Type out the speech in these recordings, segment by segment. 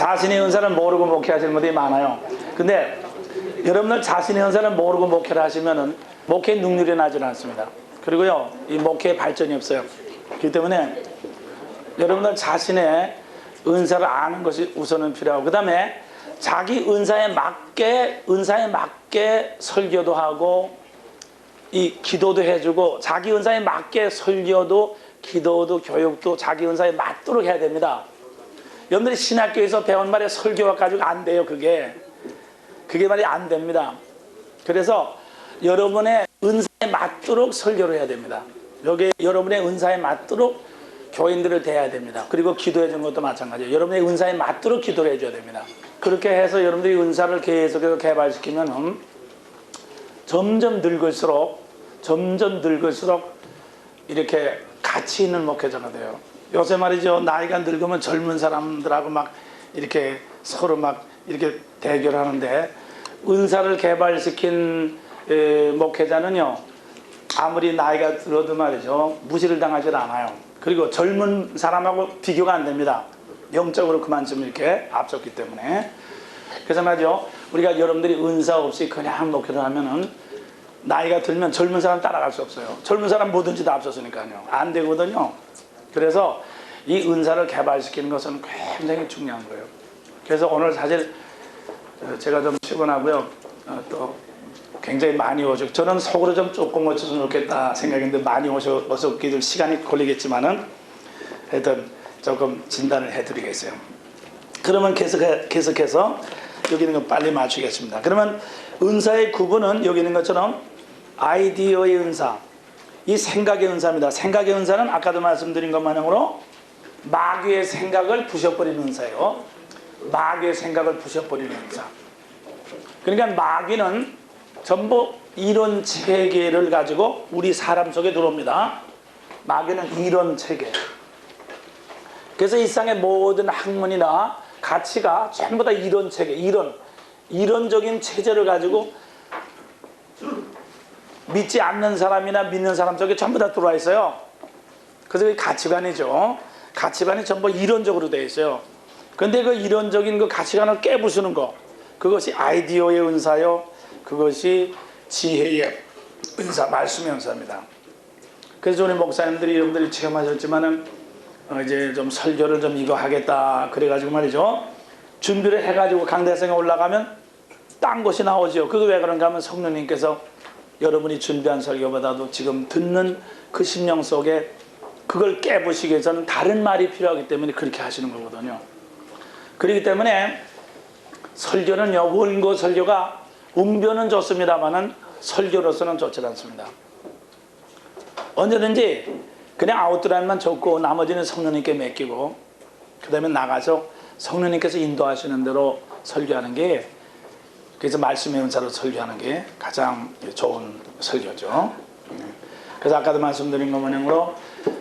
자신의 은사를 모르고 목회하시는 분들이 많아요. 근데 여러분들 자신의 은사를 모르고 목회를 하시면은 목회의 능률이 나지는 않습니다. 그리고요, 이 목회의 발전이 없어요. 그렇기 때문에 여러분들 자신의 은사를 아는 것이 우선은 필요하고, 그 다음에 자기 은사에 맞게 설교도 하고 이 기도도 해주고, 자기 은사에 맞게 설교도 기도도 교육도 자기 은사에 맞도록 해야 됩니다. 여러분들이 신학교에서 배운 말에 설교가 가지고 안 돼요. 그게 말이 안 됩니다. 그래서 여러분의 은사에 맞도록 설교를 해야 됩니다. 여기 여러분의 은사에 맞도록 교인들을 대해야 됩니다. 그리고 기도해 주는 것도 마찬가지예요. 여러분의 은사에 맞도록 기도를 해줘야 됩니다. 그렇게 해서 여러분들이 은사를 계속해서 개발시키면 점점 늙을수록 이렇게 가치 있는 목회자가 돼요. 요새 말이죠, 나이가 늙으면 젊은 사람들하고 막 이렇게 서로 막 이렇게 대결하는데, 은사를 개발시킨 목회자는요, 아무리 나이가 들어도 말이죠, 무시를 당하지 않아요. 그리고 젊은 사람하고 비교가 안 됩니다. 영적으로 그만큼 이렇게 앞섰기 때문에. 그래서 말이죠, 우리가 여러분들이 은사 없이 그냥 목회를 하면은 나이가 들면 젊은 사람 따라갈 수 없어요. 젊은 사람 뭐든지 다 앞섰으니까요. 안 되거든요. 그래서 이 은사를 개발시키는 것은 굉장히 중요한 거예요. 그래서 오늘 사실 제가 좀 피곤하고요, 또 굉장히 많이 오셨고, 저는 속으로 좀 조금 오셨으면 좋겠다 생각했는데 많이 오셨기도 시간이 걸리겠지만은 하여튼 조금 진단을 해드리겠어요. 그러면 계속해서 여기 있는 거 빨리 맞추겠습니다. 그러면 은사의 구분은 여기 있는 것처럼 아이디어의 은사, 이 생각의 은사입니다. 생각의 은사는 아까도 말씀드린 것만으로 마귀의 생각을 부셔버리는 은사예요. 마귀의 생각을 부셔버리는 은사. 그러니까 마귀는 전부 이론 체계를 가지고 우리 사람 속에 들어옵니다. 마귀는 이론 체계. 그래서 이 세상의 모든 학문이나 가치가 전부 다 이론 체계, 이론적인 체제를 가지고 믿지 않는 사람이나 믿는 사람 속에 전부 다 들어와 있어요. 그래서 그 가치관이죠. 가치관이 전부 이론적으로 되어 있어요. 그런데 그 이론적인 그 가치관을 깨부수는 거, 그것이 아이디어의 은사요, 그것이 지혜의 은사, 말씀의 은사입니다. 그래서 우리 목사님들이 여러분들이 체험하셨지만은 이제 좀 설교를 좀 이거 하겠다 그래가지고 말이죠, 준비를 해가지고 강대상에 올라가면 딴 것이 나오죠. 그게 왜 그런가 하면 성령님께서 여러분이 준비한 설교보다도 지금 듣는 그 심령 속에 그걸 깨부시기 위해서는 다른 말이 필요하기 때문에 그렇게 하시는 거거든요. 그렇기 때문에 설교는요, 원고 설교가 웅변은 좋습니다만은 설교로서는 좋지 않습니다. 언제든지 그냥 아웃라인만 적고 나머지는 성령님께 맡기고 그 다음에 나가서 성령님께서 인도하시는 대로 설교하는 게, 그래서 말씀의 은사로 설교하는 게 가장 좋은 설교죠. 그래서 아까도 말씀드린 것만으로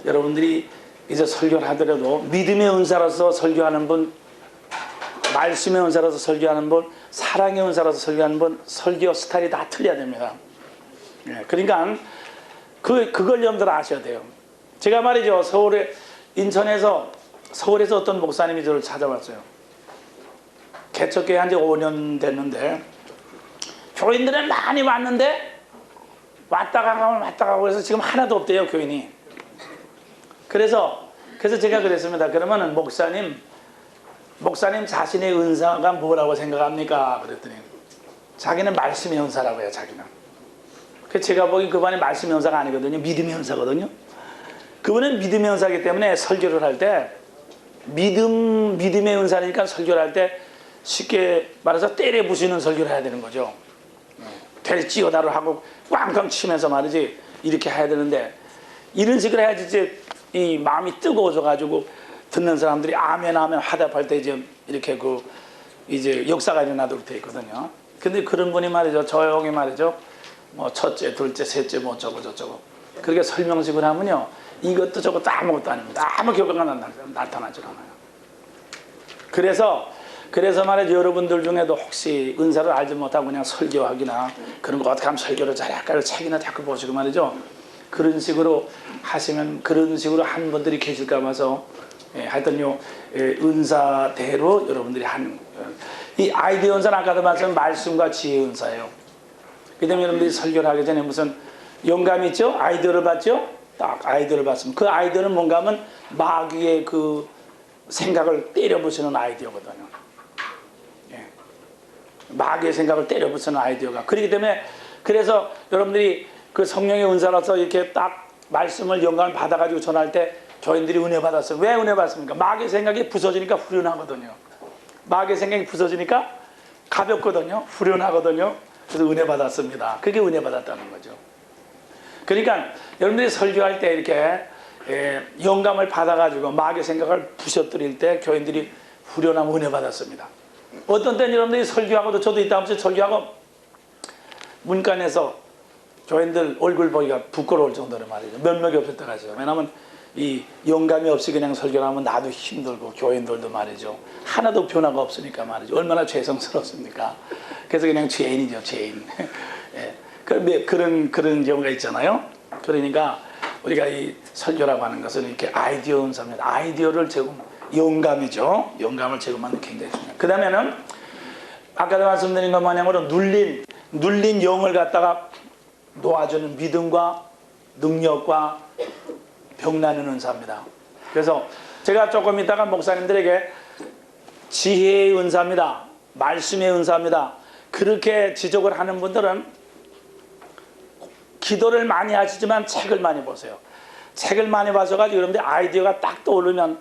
여러분들이 이제 설교를 하더라도 믿음의 은사로서 설교하는 분, 말씀의 은사로서 설교하는 분, 사랑의 은사로서 설교하는 분, 설교 스타일이 다 틀려야 됩니다. 그러니까 그걸 여러분들 아셔야 돼요. 제가 말이죠, 인천에서 서울에서 어떤 목사님이 저를 찾아왔어요. 개척교회 한 지 5년 됐는데 교인들은 많이 왔는데 왔다가 가고 해서 지금 하나도 없대요, 교인이. 그래서 제가 그랬습니다. 그러면은 목사님 자신의 은사가 뭐라고 생각합니까? 그랬더니 자기는 말씀의 은사라고 해요, 자기는. 그래서 제가 보기엔 그분이 말씀의 은사가 아니거든요, 믿음의 은사거든요. 그분은 믿음의 은사이기 때문에 설교를 할 때 믿음의 은사니까 설교를 할 때 쉽게 말해서 때려 부시는 설교를 해야 되는 거죠. 때려 찌어다로 하고 꽝꽝 치면서 말이지 이렇게 해야 되는데, 이런 식으로 해야지 이제 이 마음이 뜨거워져 가지고 듣는 사람들이 아멘 화답할 때 이제 이렇게 이제 역사가 일어나도록 되어 있거든요. 근데 그런 분이 말이죠, 조용히 말이죠, 뭐 첫째 둘째 셋째 뭐 어쩌고 저쩌고 그렇게 설명식을 하면요, 이것도 저것도 아무것도 아닙니다. 아무 결과가 나타나질 않아요. 그래서 말이죠, 여러분들 중에도 혹시 은사를 알지 못하고 그냥 설교하기나 그런 거 어떻게 하면 설교를 잘할까요? 책이나 자꾸 보시고 말이죠, 그런 식으로 하시면, 그런 식으로 한 분들이 계실까 봐서 하여튼 은사대로 여러분들이 하는 이 아이디어 은사는 아까도 말씀드린 말씀과 지혜 은사예요. 그 다음에 여러분들이 설교를 하기 전에 무슨 영감이 있죠? 아이디어를 받죠? 딱 아이디어를 받습니다. 그 아이디어는 뭔가 하면 마귀의 그 생각을 때려부수는 아이디어거든요. 마귀의 생각을 때려부수는 아이디어가. 그렇기 때문에 그래서 여러분들이 그 성령의 은사라서 이렇게 딱 말씀을 영감을 받아가지고 전할 때 교인들이 은혜 받았어요. 왜 은혜 받습니까? 마귀의 생각이 부서지니까 후련하거든요. 마귀의 생각이 부서지니까 가볍거든요. 후련하거든요. 그래서 은혜 받았습니다. 그게 은혜 받았다는 거죠. 그러니까 여러분들이 설교할 때 이렇게 영감을 받아가지고 마귀의 생각을 부셔뜨릴 때 교인들이 후련하고 은혜 받았습니다. 어떤 때는 여러분들이 설교하고도 저도 이따 한번 설교하고 문간에서 교인들 얼굴 보기가 부끄러울 정도로 말이죠. 면목이 없을 때가 있어요. 왜냐하면 이 영감이 없이 그냥 설교를 하면 나도 힘들고 교인들도 말이죠. 하나도 변화가 없으니까 말이죠. 얼마나 죄송스럽습니까? 그래서 그냥 죄인이죠, 죄인. 예. 그런 경우가 있잖아요. 그러니까 우리가 이 설교라고 하는 것은 이렇게 아이디어 은사입니다. 아이디어를 제공, 영감이죠. 영감을 제공하는 게 굉장히 중요해요. 그 다음에는 아까도 말씀드린 것 마냥으로 눌린 영을 갖다가 놓아주는 믿음과 능력과 병나는 은사입니다. 그래서 제가 조금 이따가 목사님들에게 지혜의 은사입니다. 말씀의 은사입니다. 그렇게 지적을 하는 분들은 기도를 많이 하시지만 책을 많이 보세요. 책을 많이 봐서가지고 여러분들 아이디어가 딱 떠오르면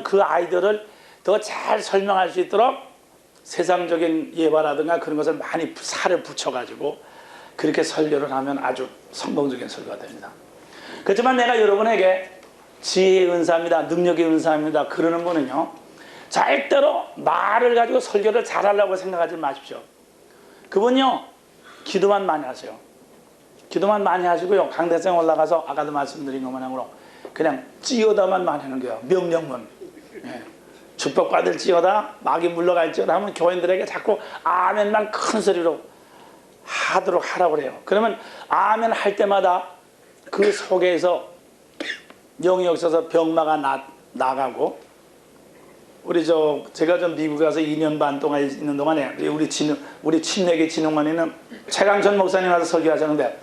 그 아이디어를 더 잘 설명할 수 있도록 세상적인 예화라든가 그런 것을 많이 살을 붙여가지고 그렇게 설교를 하면 아주 성공적인 설교가 됩니다. 그렇지만 내가 여러분에게 지혜의 은사입니다. 능력의 은사입니다. 그러는 분은요. 절대로 말을 가지고 설교를 잘하려고 생각하지 마십시오. 그분요. 기도만 많이 하세요. 기도만 많이 하시고요. 강대상에 올라가서 아까도 말씀드린 것 마냥으로 그냥 찌어다만 많이 하는 거예요. 명령문. 예. 축복받을지어다 마귀 물러갈지어다 하면 교인들에게 자꾸 아멘만 큰 소리로 하도록 하라고 그래요. 그러면 아멘 할 때마다 그 속에서 영이 없어서 병마가 나가고 제가 좀 미국에 가서 2년 반 동안 있는 동안에 우리 침례계 진흥원에 있는 최강천 목사님 와서 설교하셨는데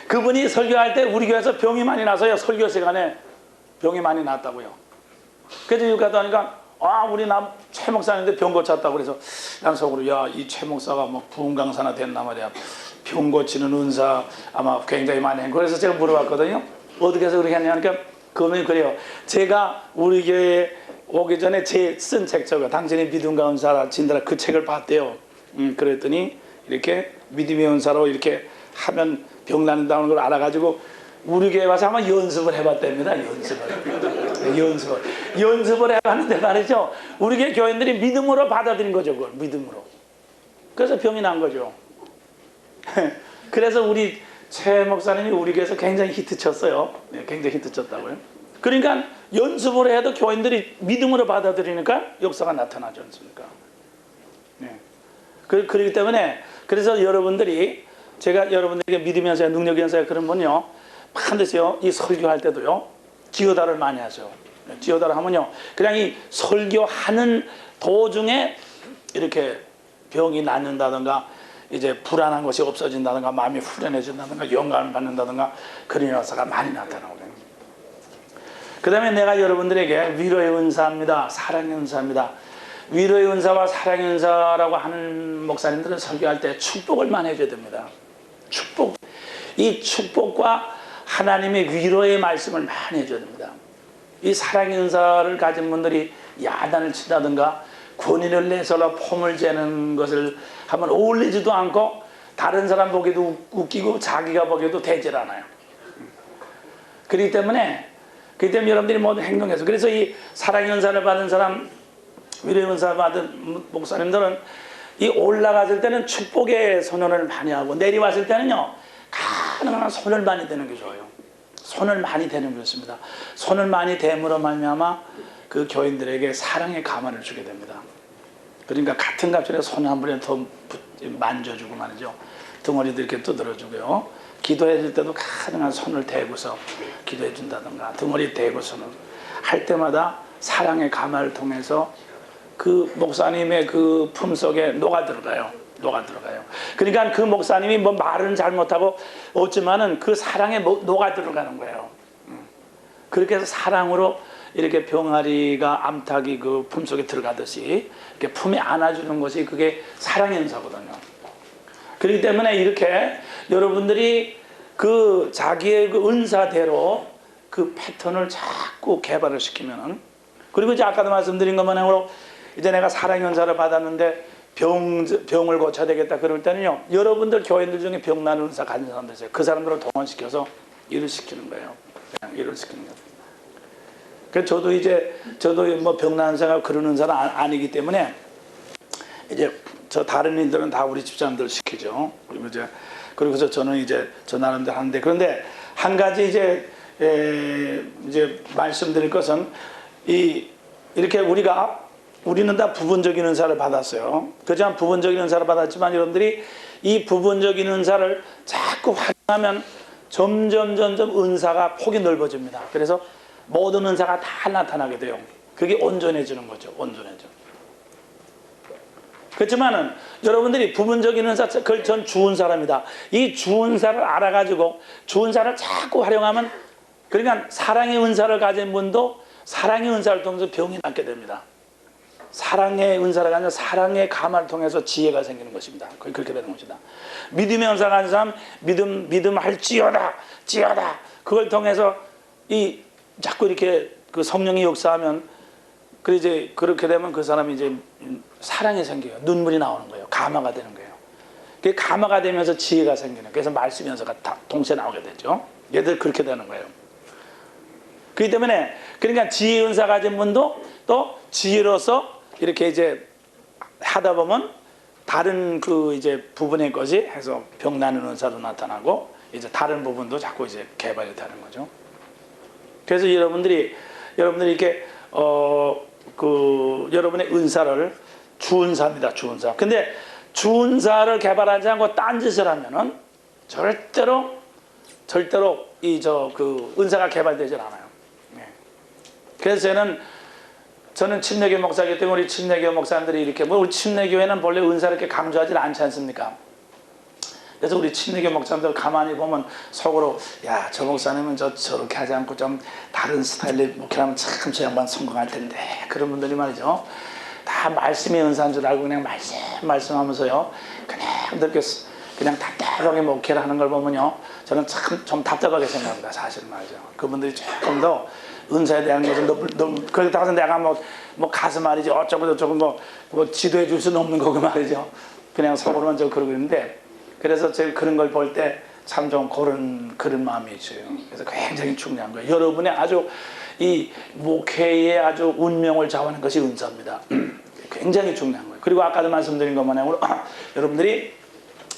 그분이 설교할 때 우리 교회에서 병이 많이 나서요. 설교 시간에 병이 많이 났다고요. 그래서 여기 가다 하니까 우리 최 목사님인데 병 고쳤다고 그래서 난 속으로 이 최 목사가 뭐 부흥 강사나 됐나 말이야. 병 고치는 은사 아마 굉장히 많이 한. 그래서 제가 물어봤거든요. 어떻게 해서 그렇게 했냐니까 그분이 그래요. 제가 우리 교회에 오기 전에 제 쓴 책 저거 당신의 믿음과 은사라 진다라 그 책을 봤대요. 그랬더니 이렇게 믿음의 은사로 이렇게 하면 병 낫는다는 걸 알아가지고 우리 교회 와서 한번 연습을 해봤답니다. 연습을 해봤는데 말이죠. 우리 교회 교인들이 믿음으로 받아들인 거죠. 그걸 믿음으로. 그래서 병이 난 거죠. 그래서 우리 최 목사님이 우리 교회에서 굉장히 히트쳤어요. 굉장히 히트쳤다고요. 그러니까 연습을 해도 교인들이 믿음으로 받아들이니까 역사가 나타나지 않습니까? 그렇기 때문에 그래서 여러분들이 제가 여러분들에게 믿음의 은사, 능력의 은사 그런 분요 반드시요 이 설교할 때도요 기어다를 많이 하죠. 기어다를 하면요 그냥 이 설교하는 도중에 이렇게 병이 낫는다든가 이제 불안한 것이 없어진다든가 마음이 후련해진다든가 영감을 받는다든가 그런 역사가 많이 나타나거든요. 그 다음에 내가 여러분들에게 위로의 은사입니다. 사랑의 은사입니다. 위로의 은사와 사랑의 은사라고 하는 목사님들은 설교할 때 축복을 많이 해줘야 됩니다. 축복. 이 축복과 하나님의 위로의 말씀을 많이 해줘야 됩니다. 이 사랑의 은사를 가진 분들이 야단을 친다든가 권위를 내서라 폼을 재는 것을 하면 어울리지도 않고 다른 사람 보기도 웃기고 자기가 보기에도 되질 않아요. 그렇기 때문에 여러분들이 모두 행동해서 그래서 이 사랑의 은사를 받은 사람 위로의 은사를 받은 목사님들은 이 올라갔을 때는 축복의 선언을 많이 하고 내려왔을 때는요 가능한 손을 많이 대는 게 좋아요. 손을 많이 대는 게 좋습니다. 손을 많이 댐으로 말미암아 그 교인들에게 사랑의 감화를 주게 됩니다. 그러니까 같은 값에 손 한 번에 더 만져주고 말이죠. 등허리도 이렇게 두드려주고요. 기도해 줄 때도 가능한 손을 대고서 기도해 준다든가 등허리 대고서는 할 때마다 사랑의 가마를 통해서 그 목사님의 그 품속에 녹아 들어가요. 그러니까 그 목사님이 뭐 말은 잘못하고 없지만은 그 사랑에 녹아 들어가는 거예요. 그렇게 해서 사랑으로 이렇게 병아리가 암탉이 그 품속에 들어가듯이 이렇게 품에 안아주는 것이 그게 사랑의 은사거든요. 그렇기 때문에 이렇게 여러분들이 그 자기의 그 은사대로 그 패턴을 자꾸 개발을 시키면은, 그리고 이제 아까도 말씀드린 것만으로 이제 내가 사랑의 은사를 받았는데 병을 고쳐야 되겠다 그럴 때는요, 여러분들 교인들 중에 병나는 은사 가진 사람들 있어요. 그 사람들을 동원시켜서 일을 시키는 거예요. 그냥 일을 시키는 거예요. 그래서 저도 뭐 병나는 은사가 그런 은사는 아니기 때문에 이제 저 다른 일들은 다 우리 집사람들 시키죠. 그리고 저는 이제 저 나름대로 하는데, 그런데 한 가지 이제 말씀드릴 것은 이렇게 우리는 다 부분적인 은사를 받았어요. 그렇지만 부분적인 은사를 받았지만 여러분들이 이 부분적인 은사를 자꾸 활용하면 점점 은사가 폭이 넓어집니다. 그래서 모든 은사가 다 나타나게 돼요. 그게 온전해지는 거죠. 온전해져. 그렇지만은 여러분들이 부분적인 은사, 그걸 전 주은 사람이다, 이 주은사를 알아가지고 주은사를 자꾸 활용하면, 그러니까 사랑의 은사를 가진 분도 사랑의 은사를 통해서 병이 낫게 됩니다. 사랑의 은사를 가지고 사랑의 가마를 통해서 지혜가 생기는 것입니다. 그렇게 되는 것이다. 믿음의 은사를 가진 사람 믿음 할지어다 그걸 통해서 자꾸 이렇게 그 성령이 역사하면, 이제 그렇게 되면 그 사람이 이제 사랑이 생겨요. 눈물이 나오는 거예요. 가마가 되는 거예요. 그게 가마가 되면서 지혜가 생기는 거예요. 그래서 말씀 연서가 다 동시에 나오게 되죠. 얘들 그렇게 되는 거예요. 그렇기 때문에 그러니까 지혜 은사 가진 분도 또 지혜로서 이렇게 이제 하다 보면 다른 그 이제 부분의 것이 해서 병나는 은사도 나타나고 이제 다른 부분도 자꾸 이제 개발이 되는 거죠. 그래서 여러분들이 이렇게 여러분의 은사를 주은사입니다. 주은사. 근데 주은사를 개발하지 않고 딴짓을 하면은 절대로 그 은사가 개발되질 않아요. 네. 그래서 저는 침례교 목사이기 때문에 우리 침례교 목사님들이 이렇게 우리 침례교회는 본래 은사를 이렇게 강조하지 않지 않습니까? 그래서 우리 침례교 목사님들 가만히 보면 속으로 야, 저 목사님은 저렇게 하지 않고 좀 다른 스타일로 목회하면 참 저 양반 성공할 텐데, 그런 분들이 말이죠, 다 말씀의 은사인 줄 알고 그냥 말씀하면서요 그냥 답답하게 목회를 하는 걸 보면요, 저는 참 좀 답답하게 생각합니다. 사실 말이죠. 그분들이 조금 더 은사에 대한 것을 그렇다고 해서 내가 뭐 가서 말이죠 어쩌고 저쩌고 뭐 지도해 줄 수는 없는 거고 말이죠. 그냥 속으로만 그러고 있는데, 그래서 제가 그런 걸 볼 때 참 좀 그런 마음이 있어요. 그래서 굉장히 중요한 거예요. 여러분의 아주 이 목회의 아주 운명을 좌우하는 것이 은사입니다. 굉장히 중요한 거예요. 그리고 아까도 말씀드린 것만으로 여러분들이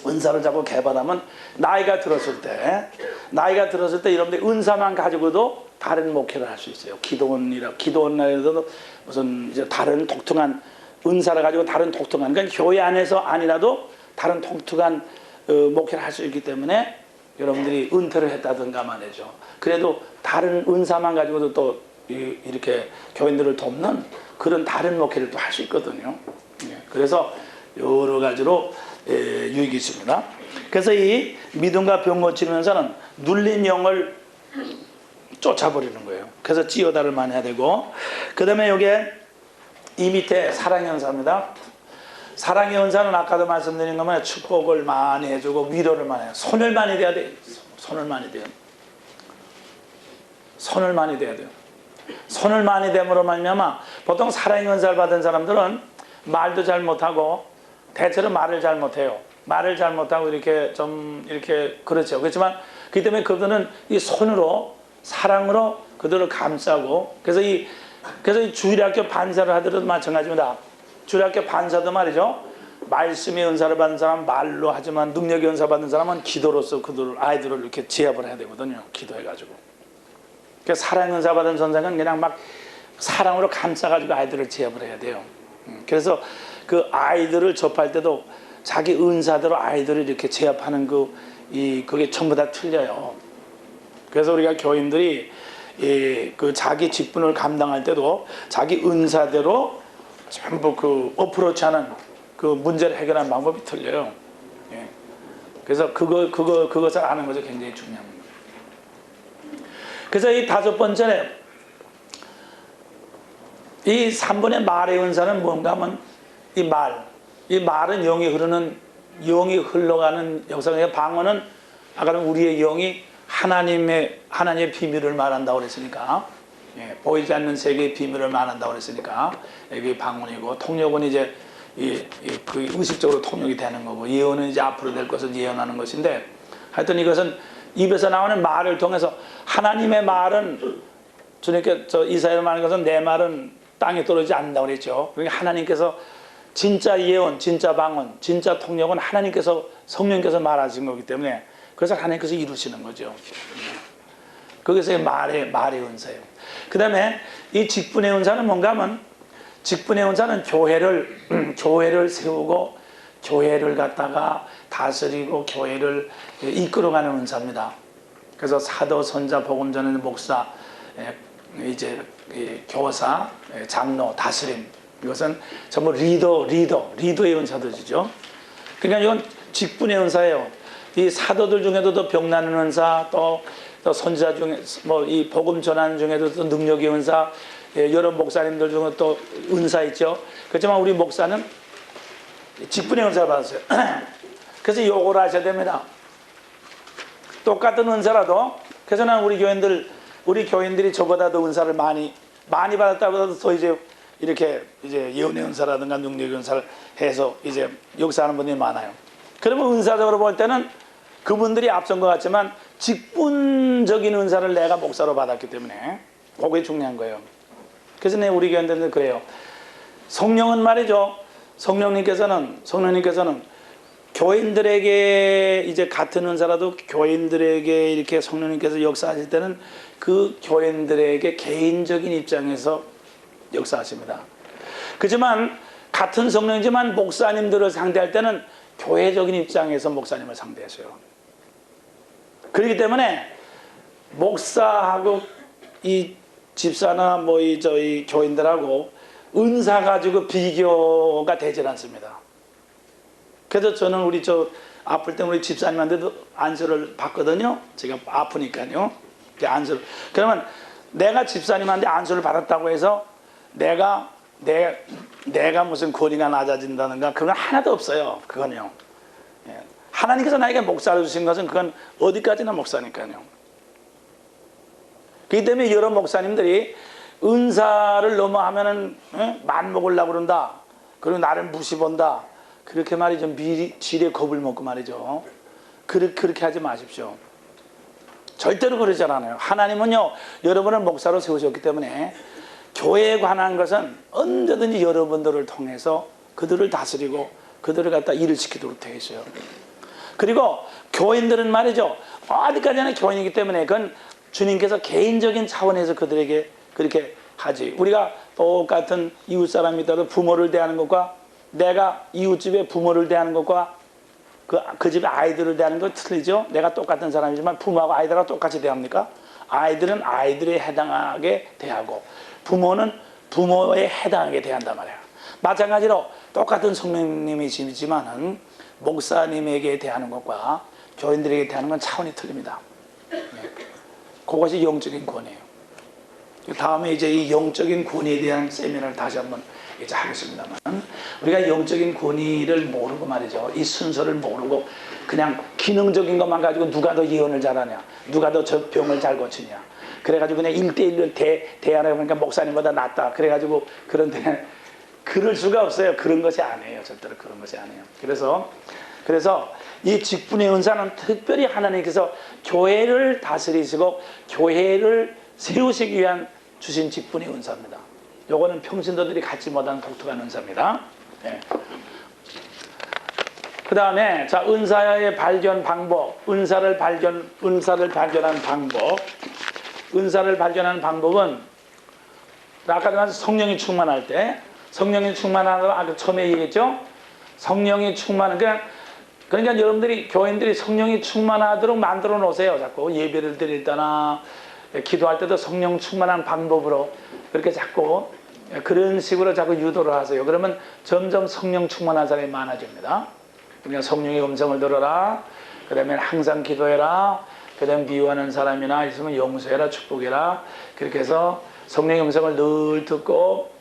은사를 자꾸 개발하면 나이가 들었을 때 여러분들이 은사만 가지고도 다른 목회를 할 수 있어요. 기도원이라도 무슨 이제 다른 독특한 은사를 가지고 다른 독특한, 그러니까 교회 안에서 아니라도 다른 독특한 목회를 할 수 있기 때문에 여러분들이 은퇴를 했다든가 말이죠. 그래도 다른 은사만 가지고도 또 이렇게 교인들을 돕는 그런 다른 목회를 또 할 수 있거든요. 그래서 여러 가지로 유익이 있습니다. 그래서 이 믿음과 병 고치는 은사는 눌린 영을 쫓아버리는 거예요. 그래서 찌어다를 많이 해야 되고, 그 다음에 이게 이 밑에 사랑의 은사입니다. 사랑의 은사는 아까도 말씀드린 것만 축복을 많이 해주고 위로를 많이 해요. 손을 많이 대야 돼요. 손을 많이 돼요. 손을 많이 대야 돼요. 손을 많이 댐으로 말미암아 보통 사랑의 은사를 받은 사람들은 말도 잘 못하고 대체로 말을 잘 못해요. 말을 잘 못하고 이렇게 그렇죠. 그렇지만 그렇기 때문에 그들은 이 손으로 사랑으로 그들을 감싸고, 그래서 이 주일학교 반사를 하더라도 마찬가지입니다. 주일학교 반사도 말이죠, 말씀의 은사를 받은 사람은 말로 하지만 능력의 은사 받은 사람은 기도로서 아이들을 이렇게 제압을 해야 되거든요. 기도해가지고. 그래서 사랑의 은사 받은 선생은 그냥 막 사랑으로 감싸가지고 아이들을 제압을 해야 돼요. 그래서 그 아이들을 접할 때도 자기 은사대로 아이들을 이렇게 제압하는 그게 전부 다 틀려요. 그래서 우리가 교인들이 그 자기 직분을 감당할 때도 자기 은사대로 전부 그 어프로치하는 그 문제를 해결하는 방법이 틀려요. 예. 그래서 그것을 아는 것이 굉장히 중요합니다. 그래서 이 5번째에 이 3번의 말의 은사는 뭔가 하면 이 말은 영이 흘러가는 역사가 방언은 아까는 우리의 영이 하나님의 비밀을 말한다고 그랬으니까 예, 보이지 않는 세계의 비밀을 말한다고 그랬으니까 이게 방언이고 통역은 이제 그 의식적으로 통역이 되는 거고 예언은 이제 앞으로 될 것을 예언하는 것인데 하여튼 이것은 입에서 나오는 말을 통해서 하나님의 말은 주님께 이사야로 말하는 것은 내 말은 땅에 떨어지지 않는다고 그랬죠. 그러니까 하나님께서 진짜 예언, 진짜 방언, 진짜 통역은 하나님께서 성령께서 말하신 거기 때문에 그래서 하나님께서 이루시는 거죠. 거기서 말의 은사예요. 그 다음에 이 직분의 은사는 뭔가 하면 직분의 은사는 교회를 세우고 교회를 갖다가 다스리고 교회를 이끌어가는 은사입니다. 그래서 사도, 선자, 복음 전하는 목사, 이제 교사, 장로, 다스림 이것은 전부 리더의 은사들이죠. 그러니까 이건 직분의 은사예요. 이 사도들 중에도 또 병나는 은사, 또 선지자 중에 이 복음 전하는 중에도 또 능력의 은사, 여러 목사님들 중에 또 은사 있죠. 그렇지만 우리 목사는 직분의 은사를 받았어요. 그래서 요걸 하셔야 됩니다. 똑같은 은사라도 그래서 난 우리 교인들이 저보다도 은사를 많이 받았다고 해도 더 이제 이렇게 이제 예언의 은사라든가 능력의 은사를 해서 이제 역사하는 분들이 많아요. 그러면 은사적으로 볼 때는 그분들이 앞선 것 같지만 직분적인 은사를 내가 목사로 받았기 때문에 그게 중요한 거예요. 그래서 우리 교인들은 그래요. 성령은 말이죠. 성령님께서는 교인들에게 이제 같은 은사라도 교인들에게 이렇게 성령님께서 역사하실 때는 그 교인들에게 개인적인 입장에서 역사하십니다. 그렇지만 같은 성령이지만 목사님들을 상대할 때는 교회적인 입장에서 목사님을 상대하셔요. 그렇기 때문에 목사하고 이 집사나 저희 교인들하고 은사 가지고 비교가 되질 않습니다. 그래서 저는 아플 때 우리 집사님한테도 안수를 받거든요. 제가 아프니까요. 그러면 내가 집사님한테 안수를 받았다고 해서 내가 무슨 권위가 낮아진다든가 그건 하나도 없어요. 그건요. 하나님께서 나에게 목사를 주신 것은 그건 어디까지나 목사니까요. 그렇기 때문에 여러 목사님들이 은사를 너무 하면은 맘먹으려고 그런다. 그리고 나를 무시본다. 그렇게 말이죠. 미리 지레 겁을 먹고 말이죠. 그렇게 하지 마십시오. 절대로 그러지 않아요. 하나님은요, 여러분을 목사로 세우셨기 때문에 교회에 관한 것은 언제든지 여러분들을 통해서 그들을 다스리고 그들을 갖다 일을 시키도록 되어 있어요. 그리고 교인들은 말이죠. 어디까지나 교인이기 때문에 그건 주님께서 개인적인 차원에서 그들에게 그렇게 하지. 우리가 똑같은 이웃 사람이 있다도 부모를 대하는 것과 내가 이웃집에 부모를 대하는 것과 그 집에 아이들을 대하는 것 틀리죠. 내가 똑같은 사람이지만 부모하고 아이들하고 똑같이 대합니까? 아이들은 아이들에 해당하게 대하고 부모는 부모에 해당하게 대한단 말이야. 마찬가지로 똑같은 성령님이시지만은 목사님에게 대하는 것과 교인들에게 대하는 건 차원이 틀립니다. 그것이 영적인 권위예요. 다음에 이제 이 영적인 권위에 대한 세미나를 다시 한번 이제 하겠습니다만, 우리가 영적인 권위를 모르고 말이죠. 이 순서를 모르고 그냥 기능적인 것만 가지고 누가 더 예언을 잘하냐, 누가 더 저 병을 잘 고치냐, 그래가지고 그냥 1대1로 대하라 보니까 목사님보다 낫다. 그래가지고 그런데 그럴 수가 없어요. 그런 것이 아니에요. 절대로 그런 것이 아니에요. 그래서 이 직분의 은사는 특별히 하나님께서 교회를 다스리시고 교회를 세우시기 위한 주신 직분의 은사입니다. 요거는 평신도들이 갖지 못한 독특한 은사입니다. 네. 그 다음에 자, 은사의 발견 방법, 은사를 발견하는 방법은 아까도 성령이 충만할 때, 성령이 충만하다고 아까 처음에 얘기했죠. 성령이 충만한 그러니까 여러분들이 교인들이 성령이 충만하도록 만들어 놓으세요. 자꾸 예배를 드릴 때나 기도할 때도 성령 충만한 방법으로 그렇게 자꾸 그런 식으로 자꾸 유도를 하세요. 그러면 점점 성령 충만한 사람이 많아집니다. 그러니까 성령의 음성을 들어라. 그 다음에 항상 기도해라. 그 다음에 미워하는 사람이나 있으면 용서해라, 축복해라. 그렇게 해서 성령의 음성을 늘 듣고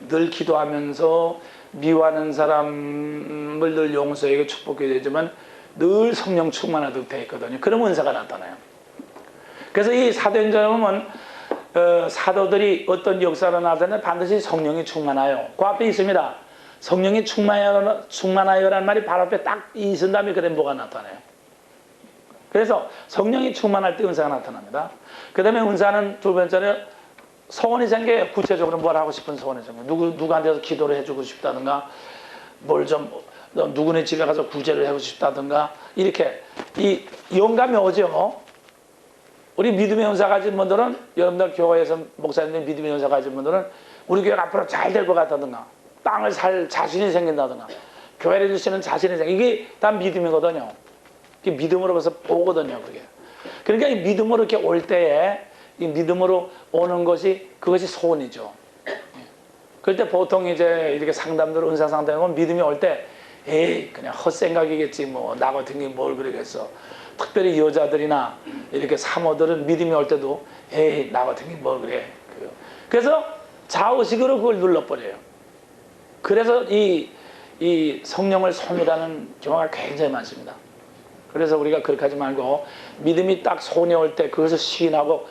늘 기도하면서 미워하는 사람을 늘 용서하고 축복해야 되지만 늘 성령 충만하도록 되어 있거든요. 그런 은사가 나타나요. 그래서 이 사도행전에 보면 사도들이 어떤 역사를 나타내면 반드시 성령이 충만하여. 그 앞에 있습니다. 성령이 충만하여라는 말이 바로 앞에 딱 있은 다음에 그다음에 뭐가 나타나요. 그래서 성령이 충만할 때 은사가 나타납니다. 그 다음에 은사는 두 번째는 소원이 생겨요. 구체적으로 뭘 하고 싶은 소원이 생겨요. 누구한테서 기도를 해주고 싶다든가 뭘 좀 누구네 집에 가서 구제를 하고 싶다든가 이렇게 이 영감이 오죠. 우리 믿음의 은사 가진 분들은 여러분들 교회에서 목사님들 믿음의 은사 가진 분들은 우리 교회가 앞으로 잘 될 것 같다든가 땅을 살 자신이 생긴다든가 교회를 주시는 자신이 이게 다 믿음이거든요. 이게 믿음으로 벌써 오거든요. 그게. 그러니까 이 믿음으로 이렇게 올 때에 이 믿음으로 오는 것이 그것이 소원이죠. 그럴 때 보통 이제 이렇게 상담들 은사 상담하면 믿음이 올 때 에이 그냥 헛생각이겠지 뭐 나 같은 게 뭘 그러겠어. 특별히 여자들이나 이렇게 사모들은 믿음이 올 때도 에이 나 같은 게 뭘 그래. 그래서 좌우식으로 그걸 눌러버려요. 그래서 이 성령을 소멸하는 경우가 굉장히 많습니다. 그래서 우리가 그렇게 하지 말고 믿음이 딱 손에 올 때 그것을 시인하고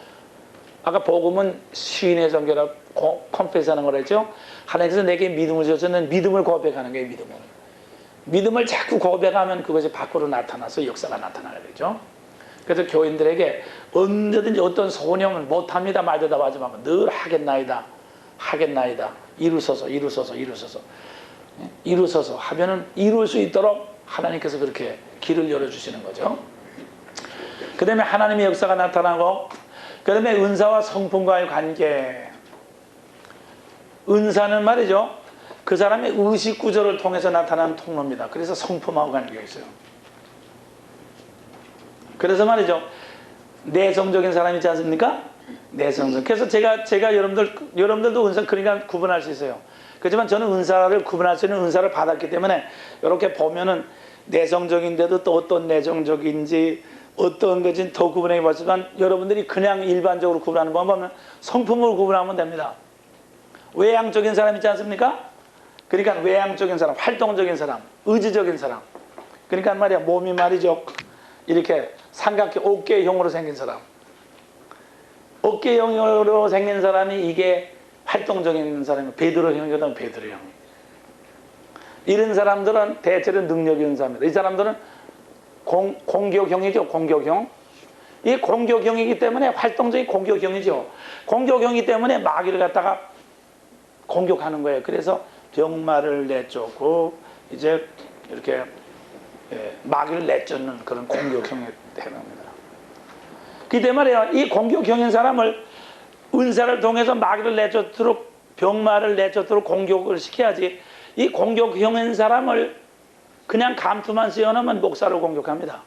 아까 복음은 시인의 종교라고 컨페스하는 거라 했죠. 하나님께서 내게 믿음을 주셨는 믿음을 고백하는 거예요. 믿음을 자꾸 고백하면 그것이 밖으로 나타나서 역사가 나타나게 되죠. 그래서 교인들에게 언제든지 어떤 소원이면 못합니다 말 대답하지 말고 늘 하겠나이다 이루소서 하면은 이룰 수 있도록 하나님께서 그렇게 길을 열어주시는 거죠. 그 다음에 하나님의 역사가 나타나고 그 다음에 은사와 성품과의 관계. 은사는 말이죠 그 사람의 의식 구조를 통해서 나타나는 통로입니다. 그래서 성품하고 관계가 있어요. 그래서 말이죠 내성적인 사람이 있지 않습니까? 내성적. 그래서 제가 여러분들도 은사 그러니까 구분할 수 있어요. 그렇지만 저는 은사를 구분할 수 있는 은사를 받았기 때문에 이렇게 보면은 내성적인데도 또 어떤 내성적인지 어떤 것인지 더 구분해 봤지만 여러분들이 그냥 일반적으로 구분하는 방법은 성품으로 구분하면 됩니다. 외향적인 사람 있지 않습니까? 그러니까 외향적인 사람, 활동적인 사람, 의지적인 사람. 그러니까 말이야 몸이 말이죠 이렇게 삼각형 어깨형으로 생긴 사람. 어깨형으로 생긴 사람이 이게 활동적인 사람이에요. 베드로형이거든. 베드로형. 이런 사람들은 대체로 능력이 있는 사람입니다. 이 사람들은 공격형이죠. 공격형. 이 공격형이기 때문에 활동적인 공격형이죠. 공격형이기 때문에 마귀를 갖다가 공격하는 거예요. 그래서 병마를 내쫓고 이제 이렇게 마귀를 내쫓는 그런 공격형이 되는 겁니다. 그렇기 때문에 이 공격형인 사람을 은사를 통해서 마귀를 내쫓도록 병마를 내쫓도록 공격을 시켜야지 이 공격형인 사람을 그냥 감투만 씌워놓으면 목사를 공격합니다.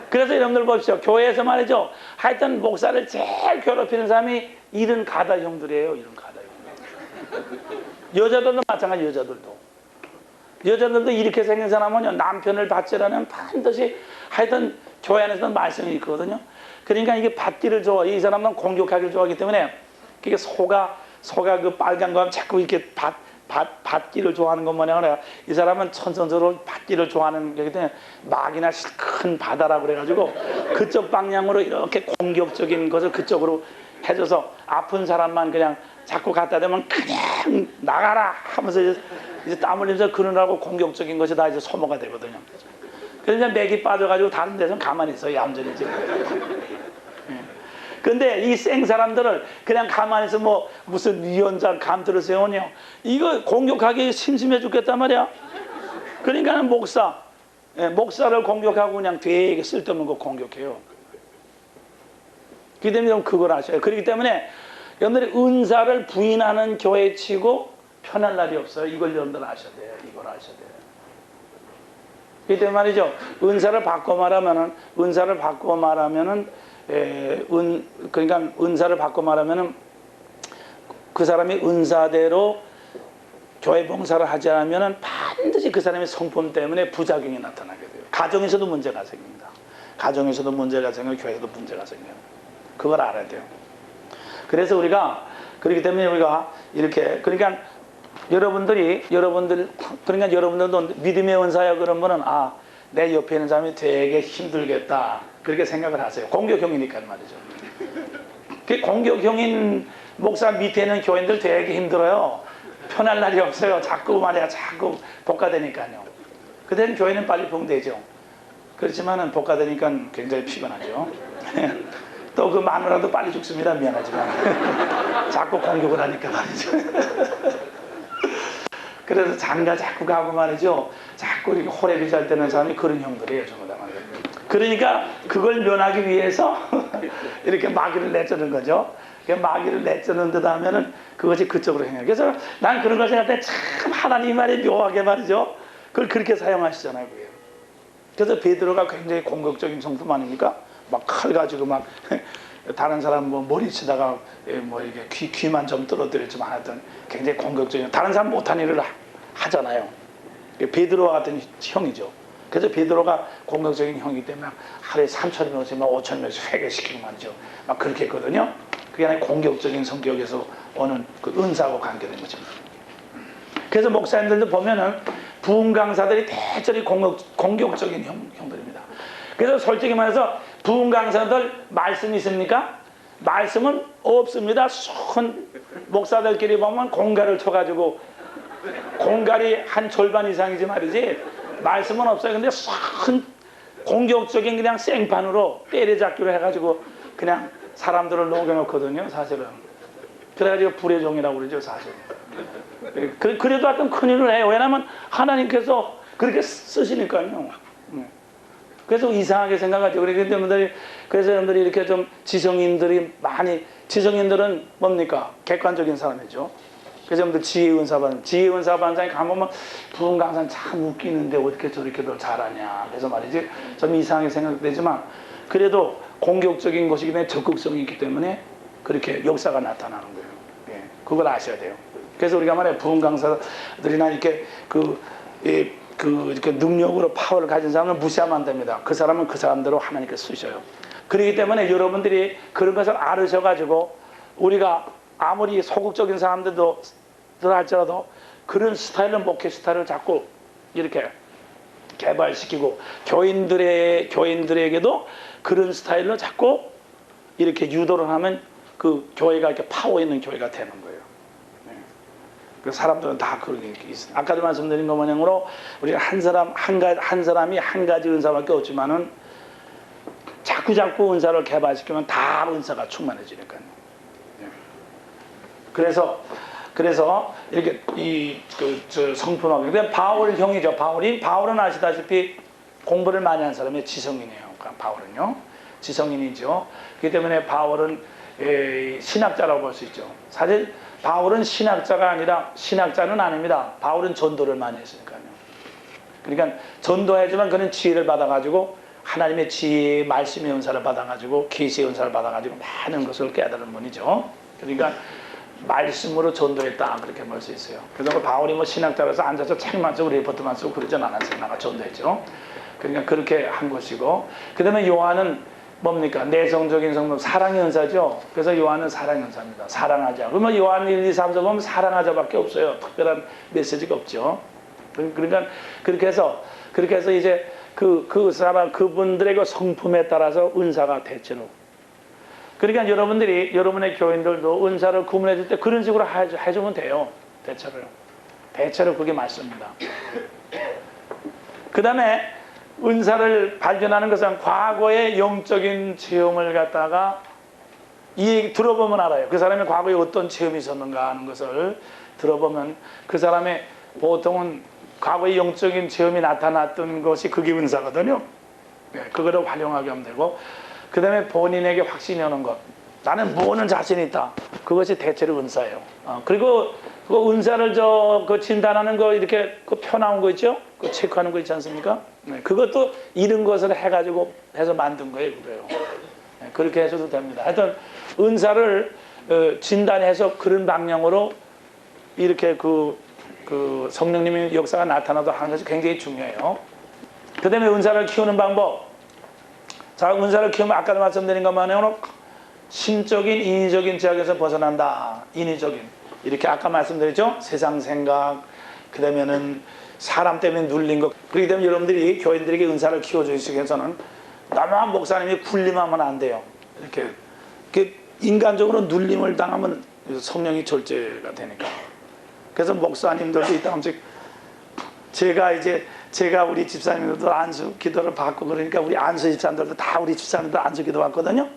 그래서 여러분들 보십시오. 교회에서 말이죠. 하여튼 목사를 제일 괴롭히는 사람이 이런 가다형들이에요. 이런 가다형들. 여자들도 마찬가지. 여자들도 이렇게 생긴 사람은요. 남편을 받지라는 반드시 하여튼 교회 안에서는 말씀이 있거든요. 그러니까 이게 받기를 좋아. 이 사람은 공격하기를 좋아하기 때문에 그게 소가 그 빨간 거 하면 자꾸 이렇게 받기를 좋아하는 것 마냥 이 사람은 천선서로 받기를 좋아하는 거기 때문에 막이나 큰 바다라고 그래가지고 그쪽 방향으로 이렇게 공격적인 것을 그쪽으로 해줘서 아픈 사람만 그냥 자꾸 갖다 대면 그냥 나가라 하면서 이제 땀 흘리면서 그러라고 공격적인 것이 다 이제 소모가 되거든요. 그래서 맥이 빠져가지고 다른 데서는 가만히 있어요. 얌전히 지금. 근데 이 생 사람들을 그냥 가만히 있어 뭐 무슨 위원장 감투를 세우냐 이거 공격하기 심심해 죽겠단 말이야. 그러니까는 목사를 공격하고 그냥 되게 쓸데없는 거 공격해요. 그렇기 때문에 그걸 아셔요. 그렇기 때문에 여러분들이 은사를 부인하는 교회 치고 편할 날이 없어요. 이걸 여러분들 아셔야 돼요. 이걸 아셔야 돼요. 이때 말이죠. 은사를 바꿔 말하면은 그러니까 은사를 바꿔 말하면은 그 사람이 은사대로 교회 봉사를 하지 않으면은 반드시 그 사람의 성품 때문에 부작용이 나타나게 돼요. 가정에서도 문제가 생깁니다. 가정에서도 문제가 생기고 교회에서도 문제가 생겨요. 그걸 알아야 돼요. 그래서 우리가 그렇기 때문에 우리가 이렇게 그러니까 여러분들도 믿음의 은사야 그러면은 내 옆에 있는 사람이 되게 힘들겠다 그렇게 생각을 하세요. 공격형이니까 말이죠. 그 공격형인 목사 밑에 있는 교인들 되게 힘들어요. 편할 날이 없어요. 자꾸 복가되니까요. 그때는 교회는 빨리 봉되죠. 그렇지만은 복가되니까 굉장히 피곤하죠. 또 그 마누라도 빨리 죽습니다. 미안하지만 자꾸 공격을 하니까 말이죠. 그래서 장가 자꾸 가고 말이죠. 자꾸 이렇게 호랩이 잘 되는 사람이 그런 형들이에요. 전부 다 말이죠. 그러니까 그걸 면하기 위해서 이렇게 마귀를 내쫓는 거죠. 마귀를 내쫓는 듯 하면은 그것이 그쪽으로 행해요. 그래서 난 그런 걸 생각할 때 참 하나님 말이 묘하게 말이죠. 그걸 그렇게 사용하시잖아요. 그게. 그래서 베드로가 굉장히 공격적인 성품 아닙니까? 막 칼 가지고 막 다른 사람 뭐 머리 치다가 뭐 이게 귀만 좀 떨어뜨렸지만 하여튼 굉장히 공격적인 다른 사람 못한 일을 하잖아요. 베드로와 같은 형이죠. 그래서 베드로가 공격적인 형이기 때문에 하루에 3,000명씩 5,000명씩 회개시키고 말이죠. 막 그렇게 했거든요. 그게 아니라 공격적인 성격에서 오는 그 은사하고 관계된 거죠. 그래서 목사님들도 보면은 부흥 강사들이 대체로 공격적인 형들입니다. 그래서 솔직히 말해서 부흥 강사들 말씀 있습니까? 말씀은 없습니다. 손 목사들끼리 보면 공갈을 쳐가지고 공갈이 한 절반 이상이지 말이지 말씀은 없어요. 근데 손 공격적인 그냥 생판으로 때려잡기로 해가지고 그냥 사람들을 녹여놓거든요. 사실은. 그래가지고 불의 종이라고 그러죠. 사실. 그래도 하여튼 큰일을 해요. 왜냐하면 하나님께서 그렇게 쓰시니까요. 그래서 이상하게 생각하죠. 그래서 여러분들이 이렇게 좀 지성인들은 뭡니까? 객관적인 사람이죠. 그래서 여러분들 지혜 은사 받는 사람이 가보면 부흥 강사는 참 웃기는데 어떻게 저렇게도 잘하냐. 그래서 말이지 좀 이상하게 생각되지만 그래도 공격적인 것이기 때문에 적극성이 있기 때문에 그렇게 역사가 나타나는 거예요. 예, 그걸 아셔야 돼요. 그래서 우리가 말해 부흥 강사들이나 이렇게 이렇게 능력으로 파워를 가진 사람은 무시하면 안 됩니다. 그 사람은 그 사람대로 하나님께서 쓰셔요. 그렇기 때문에 여러분들이 그런 것을 알으셔가지고 우리가 아무리 소극적인 사람들도 할지라도 그런 스타일을 목회 스타일을 자꾸 이렇게 개발시키고 교인들에게도 그런 스타일로 자꾸 이렇게 유도를 하면 그 교회가 이렇게 파워 있는 교회가 되는 거예요. 그 사람들은 다 그런 게 있어요. 아까도 말씀드린 것 모양으로 우리가 한 사람이 한 가지 은사밖에 없지만은 자꾸 은사를 개발시키면 다 은사가 충만해지니까요. 그래서 이렇게 성품하고 근데 바울 형이죠. 바울은 아시다시피 공부를 많이 한 사람이 지성인이에요. 그러니까 바울은요, 지성인이죠. 그렇기 때문에 바울은 신학자라고 볼 수 있죠. 사실 바울은 신학자는 아닙니다. 바울은 전도를 많이 했으니까요. 그러니까 전도하지만 그는 지혜를 받아가지고 하나님의 지혜, 말씀의 은사를 받아가지고 계시의 은사를 받아가지고 많은 것을 깨달은 분이죠. 그러니까 말씀으로 전도했다 그렇게 볼 수 있어요. 그래서 바울이 뭐 신학자라서 앉아서 책만 쓰고 리포트만 쓰고 그러진 않았어요. 나가 전도했죠. 그러니까 그렇게 한 것이고, 그 다음에 요한은 뭡니까? 내성적인 성품, 사랑의 은사죠. 그래서 요한은 사랑의 은사입니다. 사랑하자. 그러면 요한 1, 2, 3, 4 보면 사랑하자밖에 없어요. 특별한 메시지가 없죠. 그러니까 그렇게 해서 이제 그분들의 그 성품에 따라서 은사가 대체로. 그러니까 여러분의 교인들도 은사를 구분해 줄 때 그런 식으로 해주면 돼요. 대체로 그게 맞습니다. 그 다음에 은사를 발견하는 것은 과거의 영적인 체험을 갖다가 들어보면 알아요. 그 사람이 과거에 어떤 체험이 있었는가 하는 것을 들어보면 그 사람의 보통은 과거의 영적인 체험이 나타났던 것이 그게 은사거든요. 그거를 활용하게 하면 되고, 그 다음에 본인에게 확신이 오는 것, 나는 뭐는 자신 있다, 그것이 대체로 은사예요. 그리고 그 은사를 그 진단하는 거 이렇게 그 표 나온 거 있죠? 그 체크하는 거 있지 않습니까? 네, 그것도 이런 것을 해가지고 해서 만든 거예요, 그래요. 네, 그렇게 해서도 됩니다. 하여튼 은사를 진단해서 그런 방향으로 이렇게 그 성령님의 역사가 나타나도 하는 것이 굉장히 중요해요. 그 다음에 은사를 키우는 방법. 자, 은사를 키우면 아까도 말씀드린 것만으로 심적인 인위적인 제약에서 벗어난다. 인위적인. 이렇게 아까 말씀드렸죠? 세상 생각, 그 다음에는 사람 때문에 눌린 것. 그렇기 때문에 여러분들이 교인들에게 은사를 키워주시기 위해서는 너무 목사님이 군림하면 안 돼요. 이렇게 인간적으로 눌림을 당하면 성령이 절제가 되니까. 그래서 목사님들도 있다 한씩 제가 우리 집사님들도 안수 기도를 받고 그러니까 우리 안수 집사님들도 다 우리 집사님들 안수 기도 받거든요.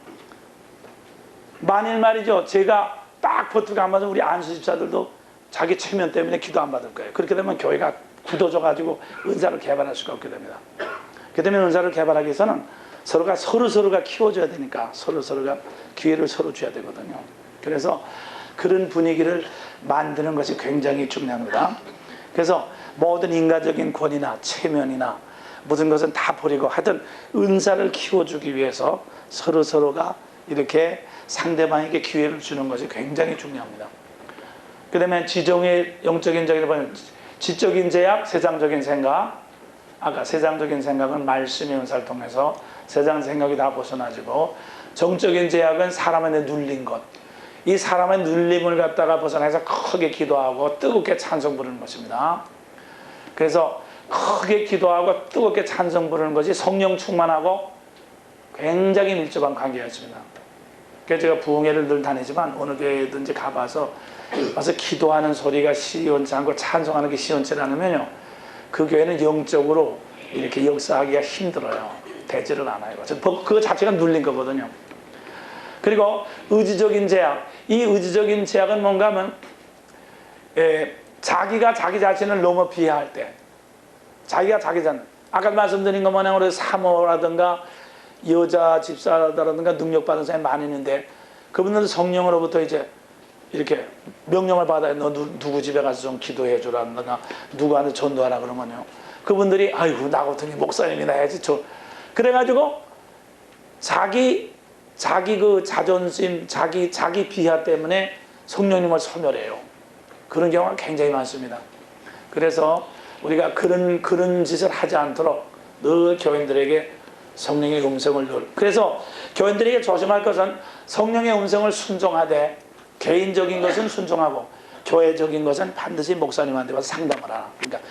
만일 말이죠. 제가 딱 버티고 안 받으면 우리 안수 집사들도 자기 체면 때문에 기도 안 받을 거예요. 그렇게 되면 교회가 굳어져가지고 은사를 개발할 수가 없게 됩니다. 그렇기 때문에 은사를 개발하기 위해서는 서로가 키워줘야 되니까 서로가 기회를 서로 줘야 되거든요. 그래서 그런 분위기를 만드는 것이 굉장히 중요합니다. 그래서 모든 인간적인 권위나 체면이나 모든 것은 다 버리고 하여튼 은사를 키워주기 위해서 서로가 이렇게 상대방에게 기회를 주는 것이 굉장히 중요합니다. 그 다음에 지정의 영적인 적인 보면 지적인 제약, 세상적인 생각. 아까 세상적인 생각은 말씀의 은사를 통해서 세상 생각이 다 벗어나지고 정적인 제약은 사람한테 눌린 것. 이 사람의 눌림을 갖다가 벗어나서 크게 기도하고 뜨겁게 찬송 부르는 것입니다. 그래서 크게 기도하고 뜨겁게 찬송 부르는 것이 성령 충만하고 굉장히 밀접한 관계가 있습니다. 그래서 제가 부흥회를 늘 다니지만 어느 교회든지 가봐서 기도하는 소리가 시원치 않고 찬송하는 게 시원치 않으면요, 그 교회는 영적으로 이렇게 역사하기가 힘들어요. 되지를 않아요. 그거 자체가 눌린 거거든요. 그리고 의지적인 제약. 이 의지적인 제약은 뭔가 하면 자기가 자기 자신을 너무 비하할 때, 자기가 자기 자신, 아까 말씀드린 것만으로 사모라든가 여자 집사라든가 능력받은 사람이 많이 있는데 그분들은 성령으로부터 이제 이렇게 명령을 받아요. 너 누구 집에 가서 좀 기도해 주라든가 누구한테 전도하라 그러면요, 그분들이 아이고 나 같은 게 목사님이나 해야지 그래가지고 자기 그 자존심, 자기 비하 때문에 성령님을 소멸해요. 그런 경우가 굉장히 많습니다. 그래서 우리가 그런 짓을 하지 않도록 늘 교인들에게 성령의 음성을 그래서 교인들에게 조심할 것은 성령의 음성을 순종하되 개인적인 것은 순종하고 교회적인 것은 반드시 목사님한테 와서 상담을 하라. 그러니까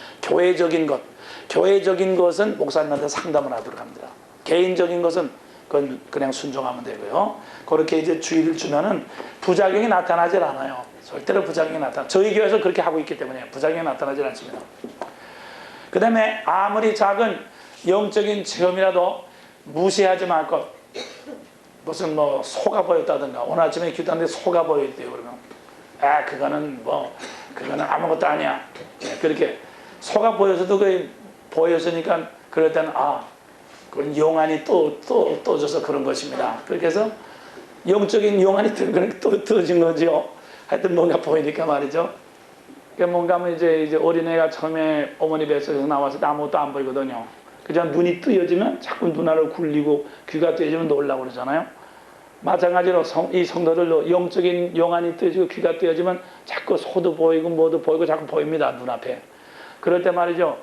교회적인 것은 목사님한테 상담을 하도록 합니다. 개인적인 것은 그건 그냥 순종하면 되고요. 그렇게 이제 주의를 주면은 부작용이 나타나질 않아요. 절대로 부작용이 저희 교회에서 그렇게 하고 있기 때문에 부작용이 나타나질 않습니다. 그 다음에 아무리 작은 영적인 체험이라도 무시하지 말 것. 무슨 소가 보였다든가 오늘 아침에 기도하는데 소가 보였대요. 그러면 그거는 아무것도 아니야. 그렇게 소가 보여서도 보였으니까 그럴 때는 그건 용안이 또 줘서 그런 것입니다. 그렇게 해서 영적인 용안이 또 터진 거죠. 하여튼 뭔가 보이니까 말이죠. 뭔가 하면 이제 어린애가 처음에 어머니 뱃속에서 나와서 아무것도 안 보이거든요. 그저 눈이 뜨여지면 자꾸 눈알을 굴리고 귀가 뜨여지면 놀라고 그러잖아요. 마찬가지로 이 성도들도 영적인 용안이 뜨여지고 귀가 뜨여지면 자꾸 소도 보이고 뭐도 보이고 자꾸 보입니다. 눈앞에. 그럴 때 말이죠.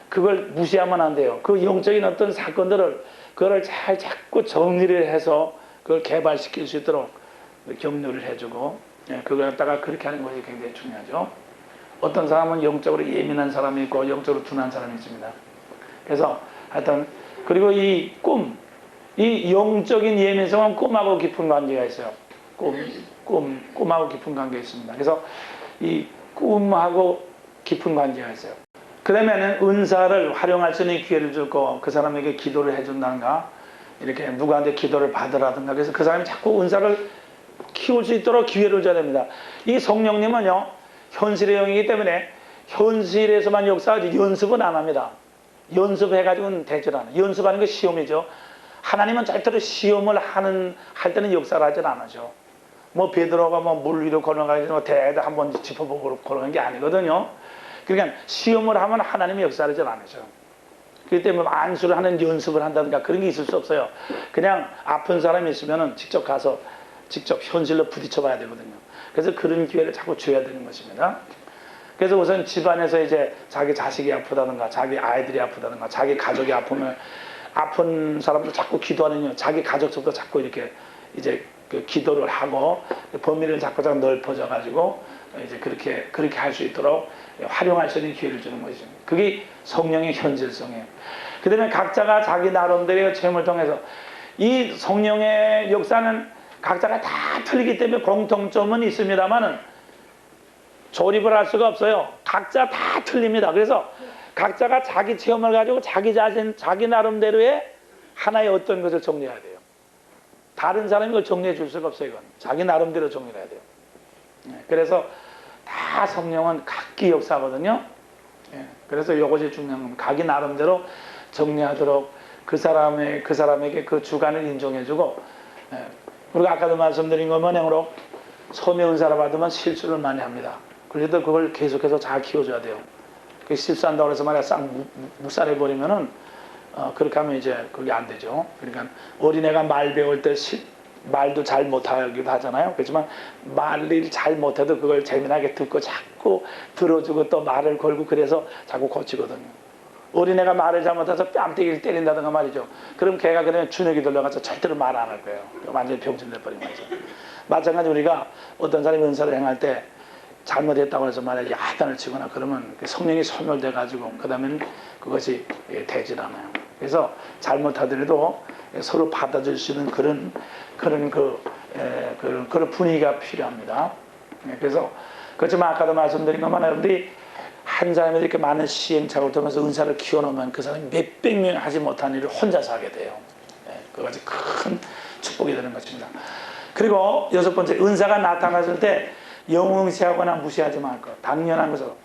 그걸 무시하면 안 돼요. 그 영적인 어떤 사건들을 그걸 잘 자꾸 정리를 해서 그걸 개발시킬 수 있도록 격려를 해주고 그걸 갖다가 그렇게 하는 것이 굉장히 중요하죠. 어떤 사람은 영적으로 예민한 사람이 있고 영적으로 둔한 사람이 있습니다. 그래서 하여튼 그리고 이 영적인 예민성은 꿈하고 깊은 관계가 있어요. 꿈하고 깊은 관계가 있습니다. 그래서 이 꿈하고 깊은 관계가 있어요. 그 다음에는 은사를 활용할 수 있는 기회를 주고 그 사람에게 기도를 해준다든가 이렇게 누구한테 기도를 받으라든가 그래서 그 사람이 자꾸 은사를 키울 수 있도록 기회를 줘야 됩니다. 이 성령님은요, 현실의 영이기 때문에 현실에서만 역사하지 연습은 안 합니다. 연습해가지고는 되질 않아요. 연습하는 게 시험이죠. 하나님은 절대로 시험을 할 때는 역사를 하질 않으죠. 뭐 베드로가 뭐 물 위로 걸어가지고 대대 한번 짚어보고 걸어간 게 아니거든요. 그러니까 시험을 하면 하나님의 역사를 잘 안 하죠. 그렇기 때문에 안수를 하는 연습을 한다든가 그런 게 있을 수 없어요. 그냥 아픈 사람이 있으면은 직접 가서 직접 현실로 부딪혀 봐야 되거든요. 그래서 그런 기회를 자꾸 줘야 되는 것입니다. 그래서 우선 집안에서 이제 자기 자식이 아프다든가 자기 아이들이 아프다든가 자기 가족이 아프면 아픈 사람도 자꾸 기도하는 자기 가족들도 자꾸 이렇게 이제 그 기도를 하고 범위를 자꾸 넓어져 가지고 이제 그렇게 할 수 있도록 활용할 수 있는 기회를 주는 것이죠. 그게 성령의 현실성이에요. 그다음에 각자가 자기 나름대로의 체험을 통해서 이 성령의 역사는 각자가 다 틀리기 때문에 공통점은 있습니다만은 조립을 할 수가 없어요. 각자 다 틀립니다. 그래서 각자가 자기 체험을 가지고 자기 자신, 자기 나름대로의 하나의 어떤 것을 정리해야 돼요. 다른 사람이 그걸 정리해 줄 수가 없어요. 이건 자기 나름대로 정리해야 돼요. 그래서 다 성령은 각기 역사거든요. 그래서 이것이 중요한 겁니다. 각기 나름대로 정리하도록 그 사람에게 그 주관을 인정해주고, 우리가 아까도 말씀드린 것 모양으로 소명 은사를 받으면 실수를 많이 합니다. 그래도 그걸 계속해서 잘 키워줘야 돼요. 실수한다고 해서 말이야 싹 묵살해버리면은 그렇게 하면 이제 그게 안 되죠. 그러니까 어린애가 말 배울 때 말도 잘 못하기도 하잖아요. 그렇지만 말을 잘 못해도 그걸 재미나게 듣고 자꾸 들어주고 또 말을 걸고 그래서 자꾸 고치거든요. 어린애가 말을 잘못해서 뺨때기를 때린다든가 말이죠. 그럼 걔가 그냥 주눅이 들려가서 절대로 말 안 할 거예요. 완전히 병신돼 버리는 거죠. 마찬가지 우리가 어떤 사람이 은사를 행할 때 잘못했다고 해서 만약에 야단을 치거나 그러면 성령이 소멸돼 가지고 그 다음에는 그것이 되질 않아요. 그래서 잘못하더라도 서로 받아줄 수 있는 그런 분위기가 필요합니다. 그래서 그렇지만 아까도 말씀드린 것만 여러분들이 한 사람이 이렇게 많은 시행착오를 통해서 은사를 키워놓으면 그 사람이 몇백 명이 하지 못한 일을 혼자서 하게 돼요. 그것이 큰 축복이 되는 것입니다. 그리고 여섯 번째, 은사가 나타났을 때 영웅시하거나 무시하지 말 것. 당연한 것으로.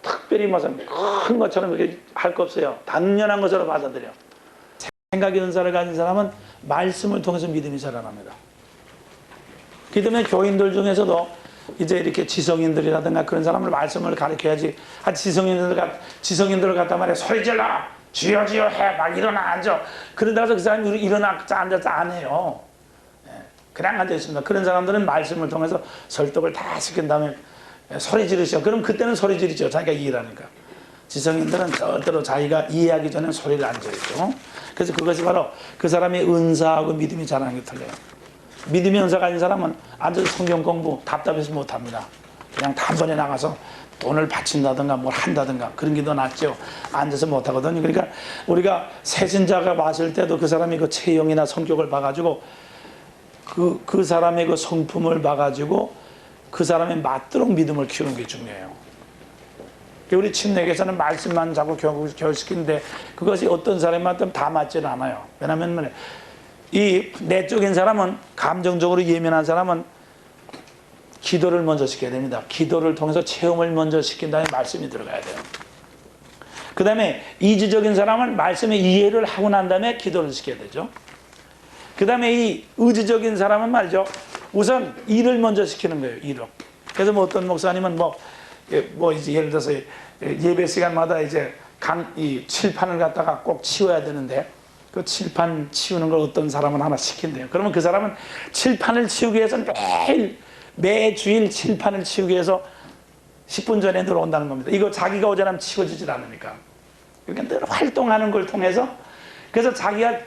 특별히 무슨 큰 것처럼 이렇게 할 거 없어요. 당연한 것으로 받아들여. 생각의 은사를 가진 사람은 말씀을 통해서 믿음이 자라납니다. 그 때문에 교인들 중에서도 이제 이렇게 지성인들이라든가 그런 사람을 말씀을 가르쳐야지. 지성인들을 갖다 말해 소리 질러 주여 주여 해 막 일어나 앉아. 그러다가 그 사람이 일어나 앉아서 안 해요. 그냥 앉아 있습니다. 그런 사람들은 말씀을 통해서 설득을 다 시킨 다음에 소리 지르시오. 그럼 그때는 소리 지르죠. 자기가 이해하니까. 지성인들은 절대로 자기가 이해하기 전에 소리를 안 지르죠. 그래서 그것이 바로 그 사람의 은사하고 믿음이 자라는 게 틀려요. 믿음의 은사가 가진 사람은 앉아서 성경 공부 답답해서 못합니다. 그냥 단번에 나가서 돈을 바친다든가 뭘 한다든가 그런 게 더 낫죠. 앉아서 못하거든요. 그러니까 우리가 새신자가 왔을 때도 그 사람이 그 체형이나 성격을 봐가지고 그 사람의 그 성품을 봐가지고 그 사람의 맞도록 믿음을 키우는 게 중요해요. 우리 침례교에서는 말씀만 자꾸 교육시키는데 그것이 어떤 사람한테 다 맞지는 않아요. 왜냐하면 이 내적인 사람은, 감정적으로 예민한 사람은 기도를 먼저 시켜야 됩니다. 기도를 통해서 체험을 먼저 시킨 다음에 말씀이 들어가야 돼요. 그 다음에 이지적인 사람은 말씀의 이해를 하고 난 다음에 기도를 시켜야 되죠. 그 다음에 이 의지적인 사람은 말이죠. 우선 일을 먼저 시키는 거예요. 일을. 그래서 뭐 어떤 목사님은 이제 예를 들어서 예배 시간마다 이제 이 칠판을 갖다가 꼭 치워야 되는데 그 칠판 치우는 걸 어떤 사람은 하나 시킨대요. 그러면 그 사람은 칠판을 치우기 위해서 매주일 칠판을 치우기 위해서 10분 전에 들어온다는 겁니다. 이거 자기가 오자면 치워지질 않으니까. 그러니까 늘 활동하는 걸 통해서, 그래서 자기가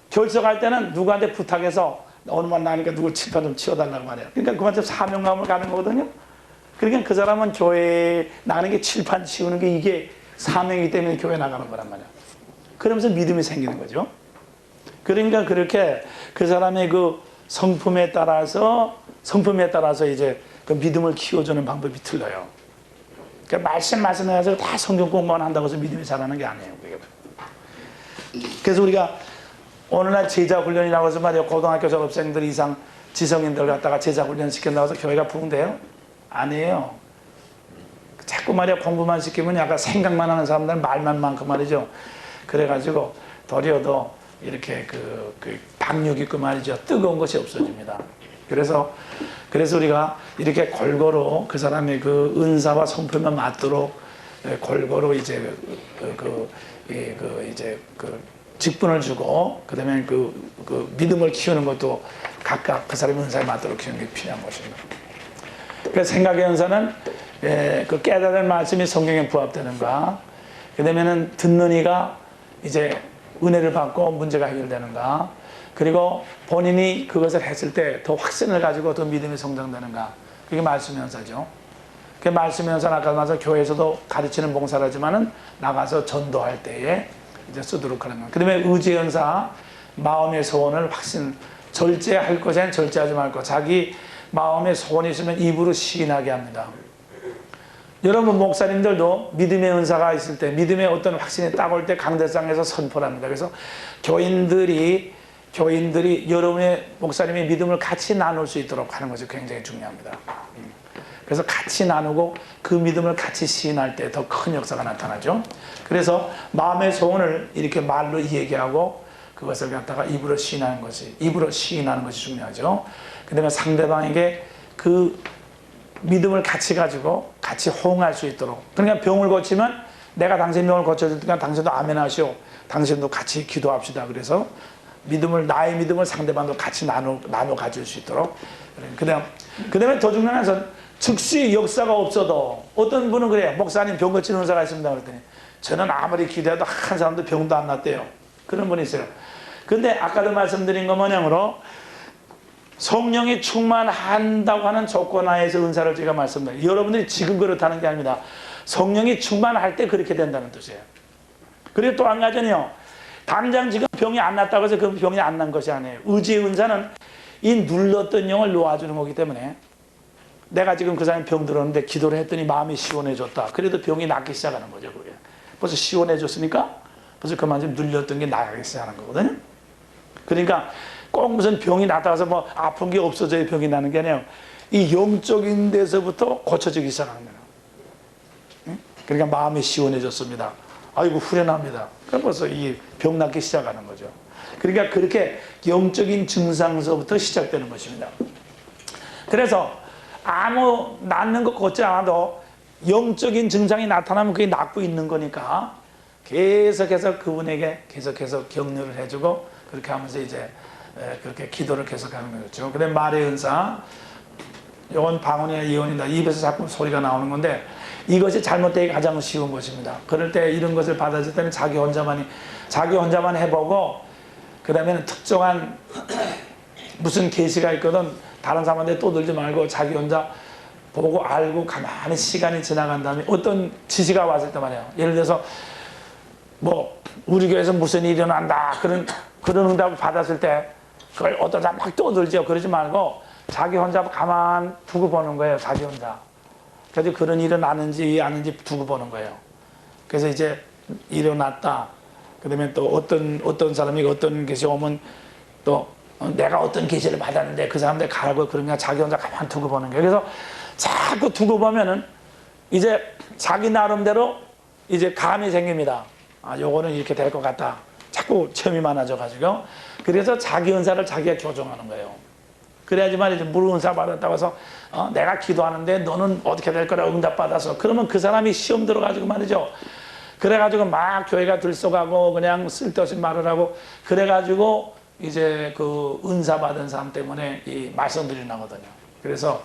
결석할 때는 누구한테 부탁해서 오늘만 나니까 누구 칠판 좀 치워달라고 말해요. 그러니까 그만큼 사명감을 가는 거거든요. 그러니까 그 사람은 교회에 나가는 게 칠판 치우는 게 이게 사명이기 때문에 교회 나가는 거란 말이야. 그러면서 믿음이 생기는 거죠. 그러니까 그렇게 그 사람의 그 성품에 따라서 이제 그 믿음을 키워주는 방법이 틀려요. 그러니까 말씀해서 다 성경 공부만 한다고 해서 믿음이 자라는 게 아니에요. 그래서 우리가 오늘날 제자훈련이라고 해서 말이에요. 고등학교 졸업생들 이상 지성인들 갖다가 제자훈련 시킨다고 해서 교회가 부흥돼요? 아니에요. 자꾸 말이야 공부만 시키면 약간 생각만 하는 사람들은 말만 많고 말이죠. 그래가지고 도리어 더 이렇게 그 박력 있고 말이죠. 뜨거운 것이 없어집니다. 그래서 우리가 이렇게 골고루 그 사람의 그 은사와 성품만 맞도록 골고루 이제 이제 직분을 주고 그다음에 그 믿음을 키우는 것도 각각 그 사람의 은사에 맞도록 키우는 게 필요한 것입니다. 그래서 생각의 은사는 그 깨달은 말씀이 성경에 부합되는가, 그다음에는 듣는 이가 이제 은혜를 받고 문제가 해결되는가, 그리고 본인이 그것을 했을 때 더 확신을 가지고 더 믿음이 성장되는가, 그게 말씀의 은사죠. 그 말씀의 은사는 아까 말해서 교회에서도 가르치는 봉사를 하지만은 나가서 전도할 때에 이제 쓰도록 하는 거. 그다음에 의지의 은사, 마음의 소원을 절제할 것엔 절제하지 말고 자기 마음에 소원이 있으면 입으로 시인하게 합니다. 여러분 목사님들도 믿음의 은사가 있을 때, 믿음의 어떤 확신이 딱 올 때 강대상에서 선포를 합니다. 그래서 교인들이 여러분의 목사님의 믿음을 같이 나눌 수 있도록 하는 것이 굉장히 중요합니다. 그래서 같이 나누고 그 믿음을 같이 시인할 때 더 큰 역사가 나타나죠. 그래서 마음의 소원을 이렇게 말로 얘기하고 그것을 갖다가 입으로 시인하는 것이 중요하죠. 그 다음에 상대방에게 그 믿음을 같이 가지고 같이 호응할 수 있도록. 그러니까 병을 고치면 내가 당신 병을 고쳐줄 테니까 당신도 아멘 하시오. 당신도 같이 기도합시다. 그래서 나의 믿음을 상대방도 같이 나눠 가질 수 있도록. 그 다음에 더 중요한 것은 즉시 역사가 없어도 어떤 분은 그래요. 목사님 병 고치는 은사가 있습니다. 그랬더니 저는 아무리 기도해도 한 사람도 병도 안 났대요. 그런 분이 있어요. 근데 아까도 말씀드린 것 모양으로 성령이 충만한다고 하는 조건 하에서 은사를 제가 말씀드려요. 여러분들이 지금 그렇다는 게 아닙니다. 성령이 충만할 때 그렇게 된다는 뜻이에요. 그리고 또 한 가지는요. 당장 지금 병이 안 났다고 해서 그 병이 안 난 것이 아니에요. 의지의 은사는 이 눌렀던 영을 놓아주는 거기 때문에 내가 지금 그 사람이 병 들었는데 기도를 했더니 마음이 시원해졌다. 그래도 병이 낫기 시작하는 거죠. 그게. 벌써 시원해졌으니까 벌써 그만큼 눌렸던 게 나가기 시작하는 거거든요. 그러니까 꼭 무슨 병이 나타나서 뭐 아픈 게 없어져야 병이 나는 게 아니에요. 이 영적인 데서부터 고쳐지기 시작합니다. 그러니까 마음이 시원해졌습니다. 아이고 후련합니다. 그럼 벌써 이 병 낫기 시작하는 거죠. 그러니까 그렇게 영적인 증상서부터 시작되는 것입니다. 그래서 아무 낫는 것 같지 않아도 영적인 증상이 나타나면 그게 낫고 있는 거니까 계속해서 그분에게 계속해서 격려를 해주고 그렇게 하면서 이제 그렇게 기도를 계속하는 거죠. 그 다음에 말의 은사, 이건 방언이나 예언이다. 입에서 자꾸 소리가 나오는 건데 이것이 잘못되기 가장 쉬운 것입니다. 그럴 때 이런 것을 받아줄 때는 자기 혼자만 해보고 그 다음에는 특정한 무슨 계시가 있거든 다른 사람한테 떠들지 말고 자기 혼자 보고 알고 가만히 시간이 지나간 다음에 어떤 지시가 왔을 때 말이에요. 예를 들어서 뭐 우리 교회에서 무슨 일이 일어난다 그런 응답을 받았을 때 그걸 어떤 사람 막 떠들죠. 그러지 말고 자기 혼자 가만 두고 보는 거예요. 자기 혼자. 그래서 그런 일이 나는지 아닌지 두고 보는 거예요. 그래서 이제 일어났다. 그 다음에 또 어떤 사람이 어떤 계시 오면 또 내가 어떤 계시를 받았는데 그 사람들 가라고 그러면 자기 혼자 가만 두고 보는 거예요. 그래서 자꾸 두고 보면은 이제 자기 나름대로 이제 감이 생깁니다. 아, 요거는 이렇게 될 것 같다. 자꾸 체험이 많아져가지고. 그래서 자기 은사를 자기가 교정하는 거예요. 그래야지만 이제 물 은사 받았다고 해서 내가 기도하는데 너는 어떻게 될 거라고 응답받아서 그러면 그 사람이 시험 들어가지고 말이죠. 그래가지고 막 교회가 들썩하고 그냥 쓸데없이 말을 하고 그래가지고 이제 그 은사 받은 사람 때문에 이 말썽들이 나거든요. 그래서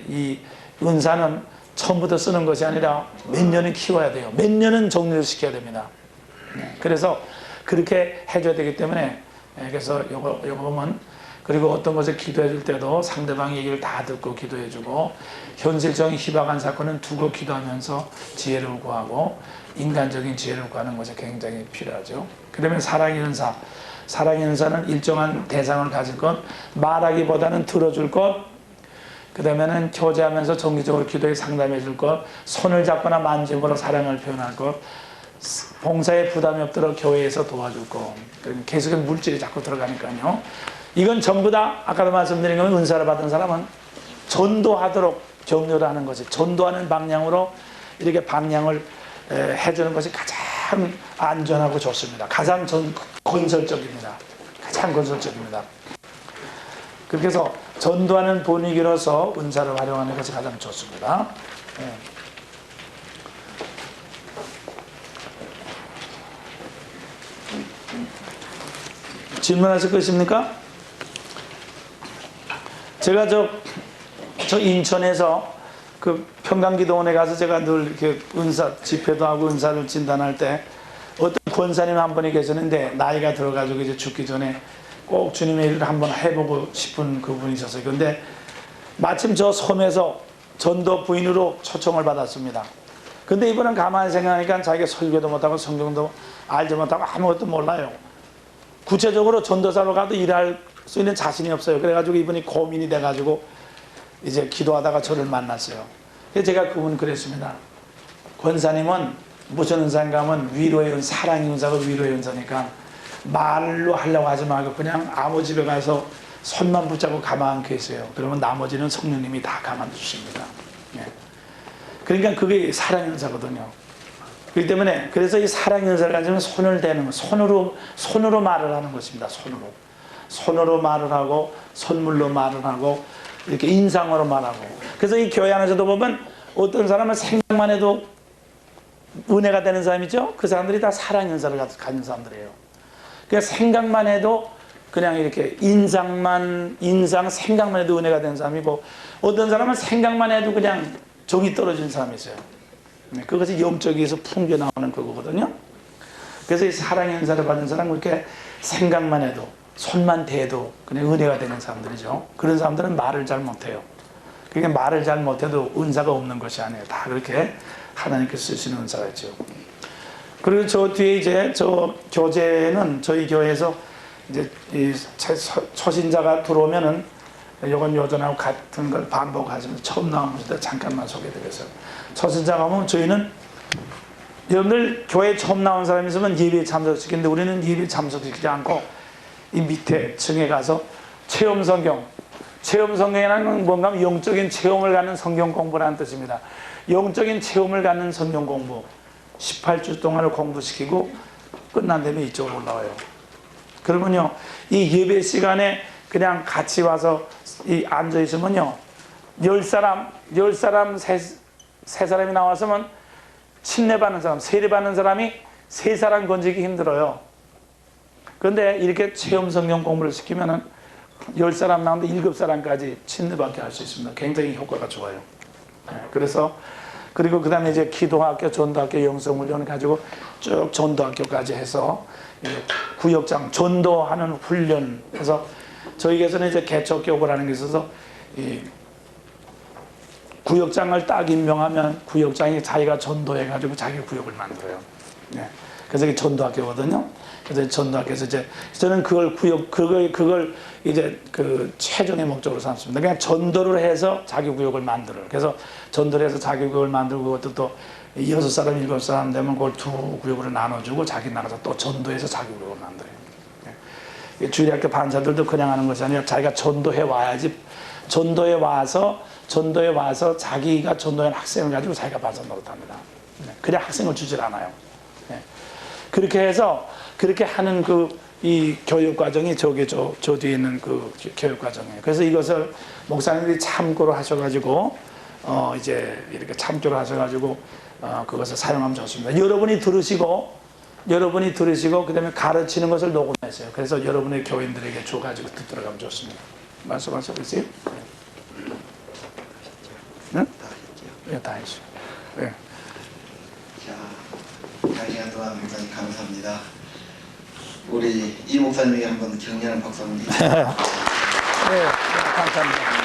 이 은사는 처음부터 쓰는 것이 아니라 몇 년은 키워야 돼요. 몇 년은 정리를 시켜야 됩니다. 그래서 그렇게 해줘야 되기 때문에 그래서 요거 보면 그리고 어떤 것을 기도해 줄 때도 상대방 얘기를 다 듣고 기도해 주고 현실적인 희박한 사건은 두고 기도하면서 지혜를 구하고 인간적인 지혜를 구하는 것이 굉장히 필요하죠. 그 다음에 사랑의 은사. 사랑의 은사는 일정한 대상을 가질 것, 말하기보다는 들어줄 것, 그 다음에는 교제하면서 정기적으로 기도에 상담해 줄 것, 손을 잡거나 만짐으로 사랑을 표현할 것, 봉사에 부담이 없도록 교회에서 도와줄 것. 계속해서 물질이 자꾸 들어가니까요. 이건 전부 다 아까도 말씀드린 것은 은사를 받은 사람은 전도하도록 격려를 하는 것이 전도하는 방향으로 이렇게 방향을 해주는 것이 가장 안전하고 좋습니다. 가장 건설적입니다. 가장 건설적입니다. 그렇게 해서 전도하는 분위기로서 은사를 활용하는 것이 가장 좋습니다. 네. 질문하실 거 있습니까? 제가 저 인천에서 그 평강기도원에 가서 제가 늘 이렇게 은사 집회도 하고 은사를 진단할 때 어떤 권사님 한 분이 계셨는데 나이가 들어가지고 이제 죽기 전에 꼭 주님의 일을 한번 해보고 싶은 그분이 있었어요. 근데 마침 저 섬에서 전도 부인으로 초청을 받았습니다. 근데 이분은 가만히 생각하니까 자기가 설교도 못하고 성경도 알지 못하고 아무것도 몰라요. 구체적으로 전도사로 가도 일할 수 있는 자신이 없어요. 그래가지고 이분이 고민이 돼가지고 이제 기도하다가 저를 만났어요. 그래서 제가 그분 그랬습니다. 권사님은 무슨 은사인가 하면 위로의 은사, 사랑의 은사가 위로의 은사니까 말로 하려고 하지 말고 그냥 아무 집에 가서 손만 붙잡고 가만 계세요. 그러면 나머지는 성령님이 다 가만 두십니다. 예. 그러니까 그게 사랑의 은사거든요. 그렇기 때문에 그래서 이 사랑의 은사를 가지면 손을 대는 것, 손으로 말을 하는 것입니다. 손으로 말을 하고 선물로 말을 하고 이렇게 인상으로 말하고. 그래서 이 교회 안에서도 보면 어떤 사람은 생각만 해도 은혜가 되는 사람이죠. 그 사람들이 다 사랑의 은사를 가진 사람들이에요. 그냥 생각만 해도 그냥 이렇게 생각만 해도 은혜가 되는 사람이고, 어떤 사람은 생각만 해도 그냥 정이 떨어진 사람이 있어요. 그것이 영적에서 풍겨나오는 그거거든요. 그래서 이 사랑의 은사를 받은 사람은 그렇게 생각만 해도 손만 대도 그냥 은혜가 되는 사람들이죠. 그런 사람들은 말을 잘 못해요. 그러니까 말을 잘 못해도 은사가 없는 것이 아니에요. 다 그렇게 하나님께서 쓰시는 은사가 있죠. 그리고 저 뒤에 이제 저 교재는 저희 교회에서 이제 이 초신자가 들어오면은 이건 요전하고 같은 걸 반복하시면서 처음 나오는 때 잠깐만 소개드려서, 초신자가 오면 저희는 여러분들 교회 처음 나온 사람이 있으면 예배에 참석시키는데 우리는 예배에 참석시키지 않고 이 밑에 층에 가서 체험 성경이라는 뭔가 하면 영적인 체험을 갖는 성경 공부라는 뜻입니다. 영적인 체험을 갖는 성경 공부 18주 동안을 공부시키고 끝난 다음에 이쪽으로 올라와요. 그러면요 이 예배 시간에 그냥 같이 와서 앉아 있으면요 10사람 세 사람이 나왔으면 침례 받는 사람, 세례 받는 사람이 3사람 건지기 힘들어요. 그런데 이렇게 체험 성경 공부를 시키면은 10사람 나오는데 7사람까지 침례받게 할 수 있습니다. 굉장히 효과가 좋아요. 그래서 그리고 그 다음에 이제 기도학교, 전도학교, 영성훈련을 가지고 쭉 전도학교까지 해서 구역장 전도하는 훈련 해서 저희에서는 이제 개척교구라는 게 있어서 이 구역장을 딱 임명하면 구역장이 자기가 전도해가지고 자기 구역을 만들어요. 네. 그래서 이게 전도학교거든요. 그래서 전도학교에서 이제 저는 그걸 이제 그 최종의 목적으로 삼습니다. 그냥 전도를 해서 자기 구역을 만들어요. 그래서 전도를 해서 자기 구역을 만들고 그것도 또 6사람, 7사람 되면 그걸 2구역으로 나눠주고 자기 나가서 또 전도해서 자기 구역을 만들어요. 네. 주일학교 반사들도 그냥 하는 것이 아니라 자기가 전도해 와야지. 전도에 와서 자기가 전도한 학생을 가지고 자기가 반사 노릇합니다. 네. 그냥 학생을 주질 않아요. 네. 그렇게 해서 그렇게 하는 이 교육 과정이 저 뒤에 있는 그 교육 과정이에요. 그래서 이것을 목사님들이 참고로 하셔가지고 이제 이렇게 참조를 하셔가지고 그것을 사용하면 좋습니다. 여러분이 들으시고 그다음에 가르치는 것을 녹음했어요. 그래서 여러분의 교인들에게 줘가지고 듣도록 하면 좋습니다. 말씀하셔보세요. 응? 네, 다 했어요. 네. 자, 강의한 동안 목사님 감사합니다. 우리 이 목사님에게 한번 격려하는 박수 한번 주시죠. 네, 감사합니다.